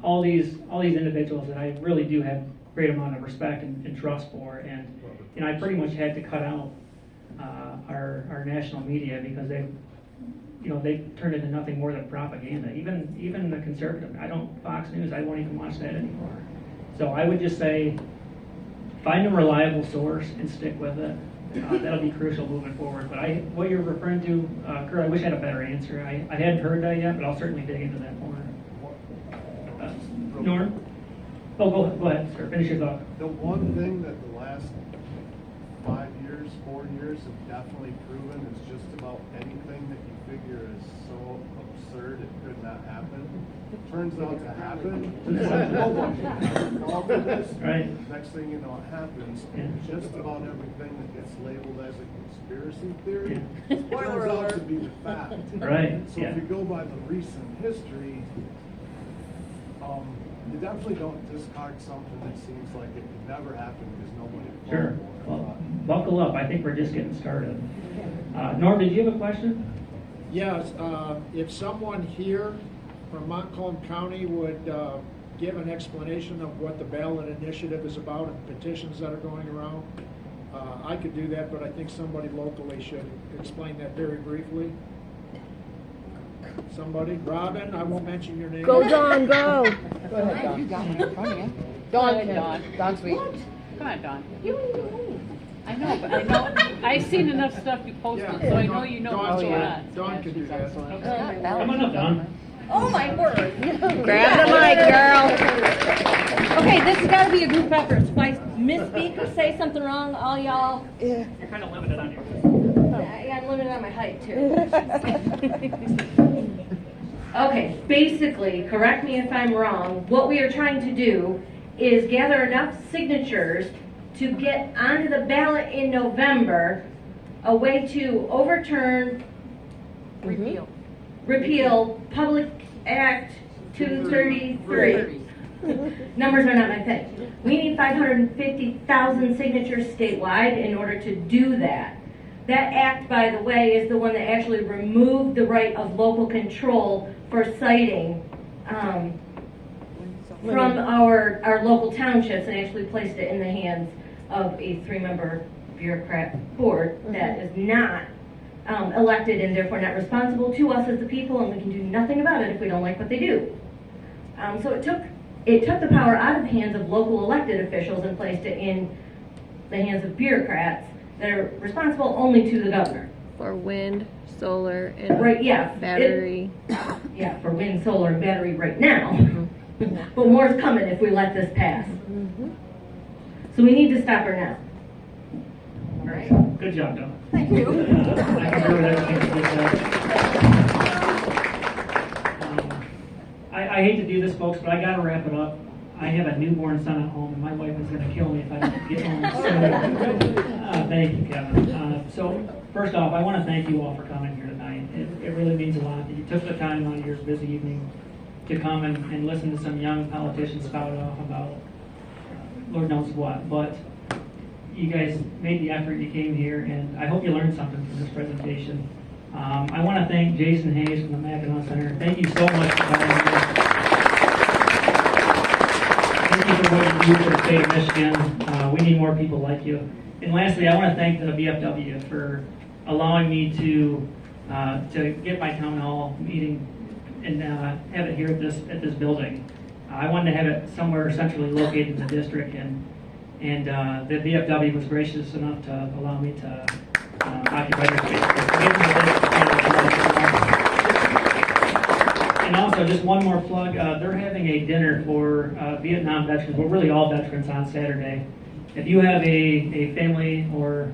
S1: All these individuals that I really do have great amount of respect and trust for, and I pretty much had to cut out our national media because they turned into nothing more than propaganda. Even the conservative, Fox News, I won't even watch that anymore. So I would just say, find a reliable source and stick with it. That'll be crucial moving forward. But what you're referring to, Kurt, I wish I had a better answer. I hadn't heard that yet, but I'll certainly dig into that more. Norm? Oh, go ahead, sir. Finish your thought.
S12: The one thing that the last 4 years have definitely proven is just about anything that you figure is so absurd it could not happen. Turns out to happen. It's like nobody involved in this.
S1: Right.
S12: Next thing you know, it happens. And just about everything that gets labeled as a conspiracy theory turns out to be the fact.
S1: Right.
S12: So if you go by the recent history, you definitely don't discard something that seems like it could never happen because nobody fought
S1: Sure.
S12: for it.
S1: Well, buckle up. I think we're just getting started. Norm, did you have a question?
S4: Yes, if someone here from Montcalm County would give an explanation of what the ballot initiative is about and petitions that are going around, I could do that, but I think somebody locally should explain that very briefly. Somebody? Robin, I won't mention your name.
S10: Go, Dawn, go.
S17: Go ahead, Dawn. You got one in front of you. Dawn. Dawn's sweet. Come on, Dawn. I know, but I know, I've seen enough stuff you posted,
S4: Yeah,
S17: so I know you know
S4: Dawn's
S17: what's
S4: all
S17: going
S4: right.
S17: on.
S4: Dawn can do that.
S1: Come on up, Don.
S11: Oh my word.
S10: Grab the mic, girl.
S16: Okay, this has got to be a group effort. If I misspeak or say something wrong, all y'all.
S1: You're kind of limited on your.
S16: I'm limited on my height too. Okay, basically, correct me if I'm wrong, what we are trying to do is gather enough signatures to get onto the ballot in November, a way to overturn, repeal Public Act 233. Numbers are not my thing. We need 550,000 signatures statewide in order to do that. That act, by the way, is the one that actually removed the right of local control for siting from our local townships and actually placed it in the hands of a 3-member bureaucrat board that is not elected and therefore not responsible to us as the people, and we can do nothing about it if we don't like what they do. So it took the power out of the hands of local elected officials and placed it in the hands of bureaucrats that are responsible only to the governor.
S10: For wind, solar, and
S16: battery. For wind, solar, and battery right now. But more's coming if we let this pass. So we need to stop her now.
S1: All right. Good job, Dawn.
S16: Thank you.
S1: I concur with everything that you said. I hate to do this, folks, but I got to wrap it up. I have a newborn son at home, and my wife is going to kill me if I don't get home soon. Thank you, Kevin. So, first off, I want to thank you all for coming here tonight. It really means a lot that you took the time out of your busy evening to come and listen to some young politicians spout off about Lord knows what. But you guys made the effort, you came here, and I hope you learned something from this presentation. I want to thank Jason Hayes from the Mackinac Center. Thank you so much for coming here. Thank you for what you do for the state of Michigan. We need more people like you. And lastly, I want to thank the VFW for allowing me to get my town hall meeting and have it here at this building. I wanted to have it somewhere centrally located in the district, and the VFW was gracious enough to allow me to occupy their space. And also, just one more plug, they're having a dinner for Vietnam veterans, well, really all veterans, on Saturday. If you have a family or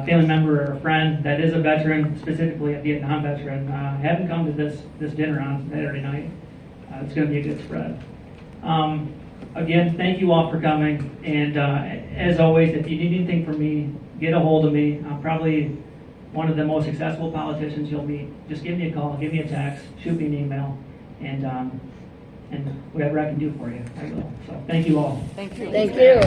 S1: family member or a friend that is a veteran, specifically a Vietnam veteran, have them come to this dinner on Saturday night. It's going to be a good spread. Again, thank you all for coming, and as always, if you need anything from me, get a hold of me. I'm probably one of the most successful politicians you'll meet. Just give me a call, give me a text, shoot me an email, and whatever I can do for you, I will. So thank you all.
S10: Thank you. Thank you.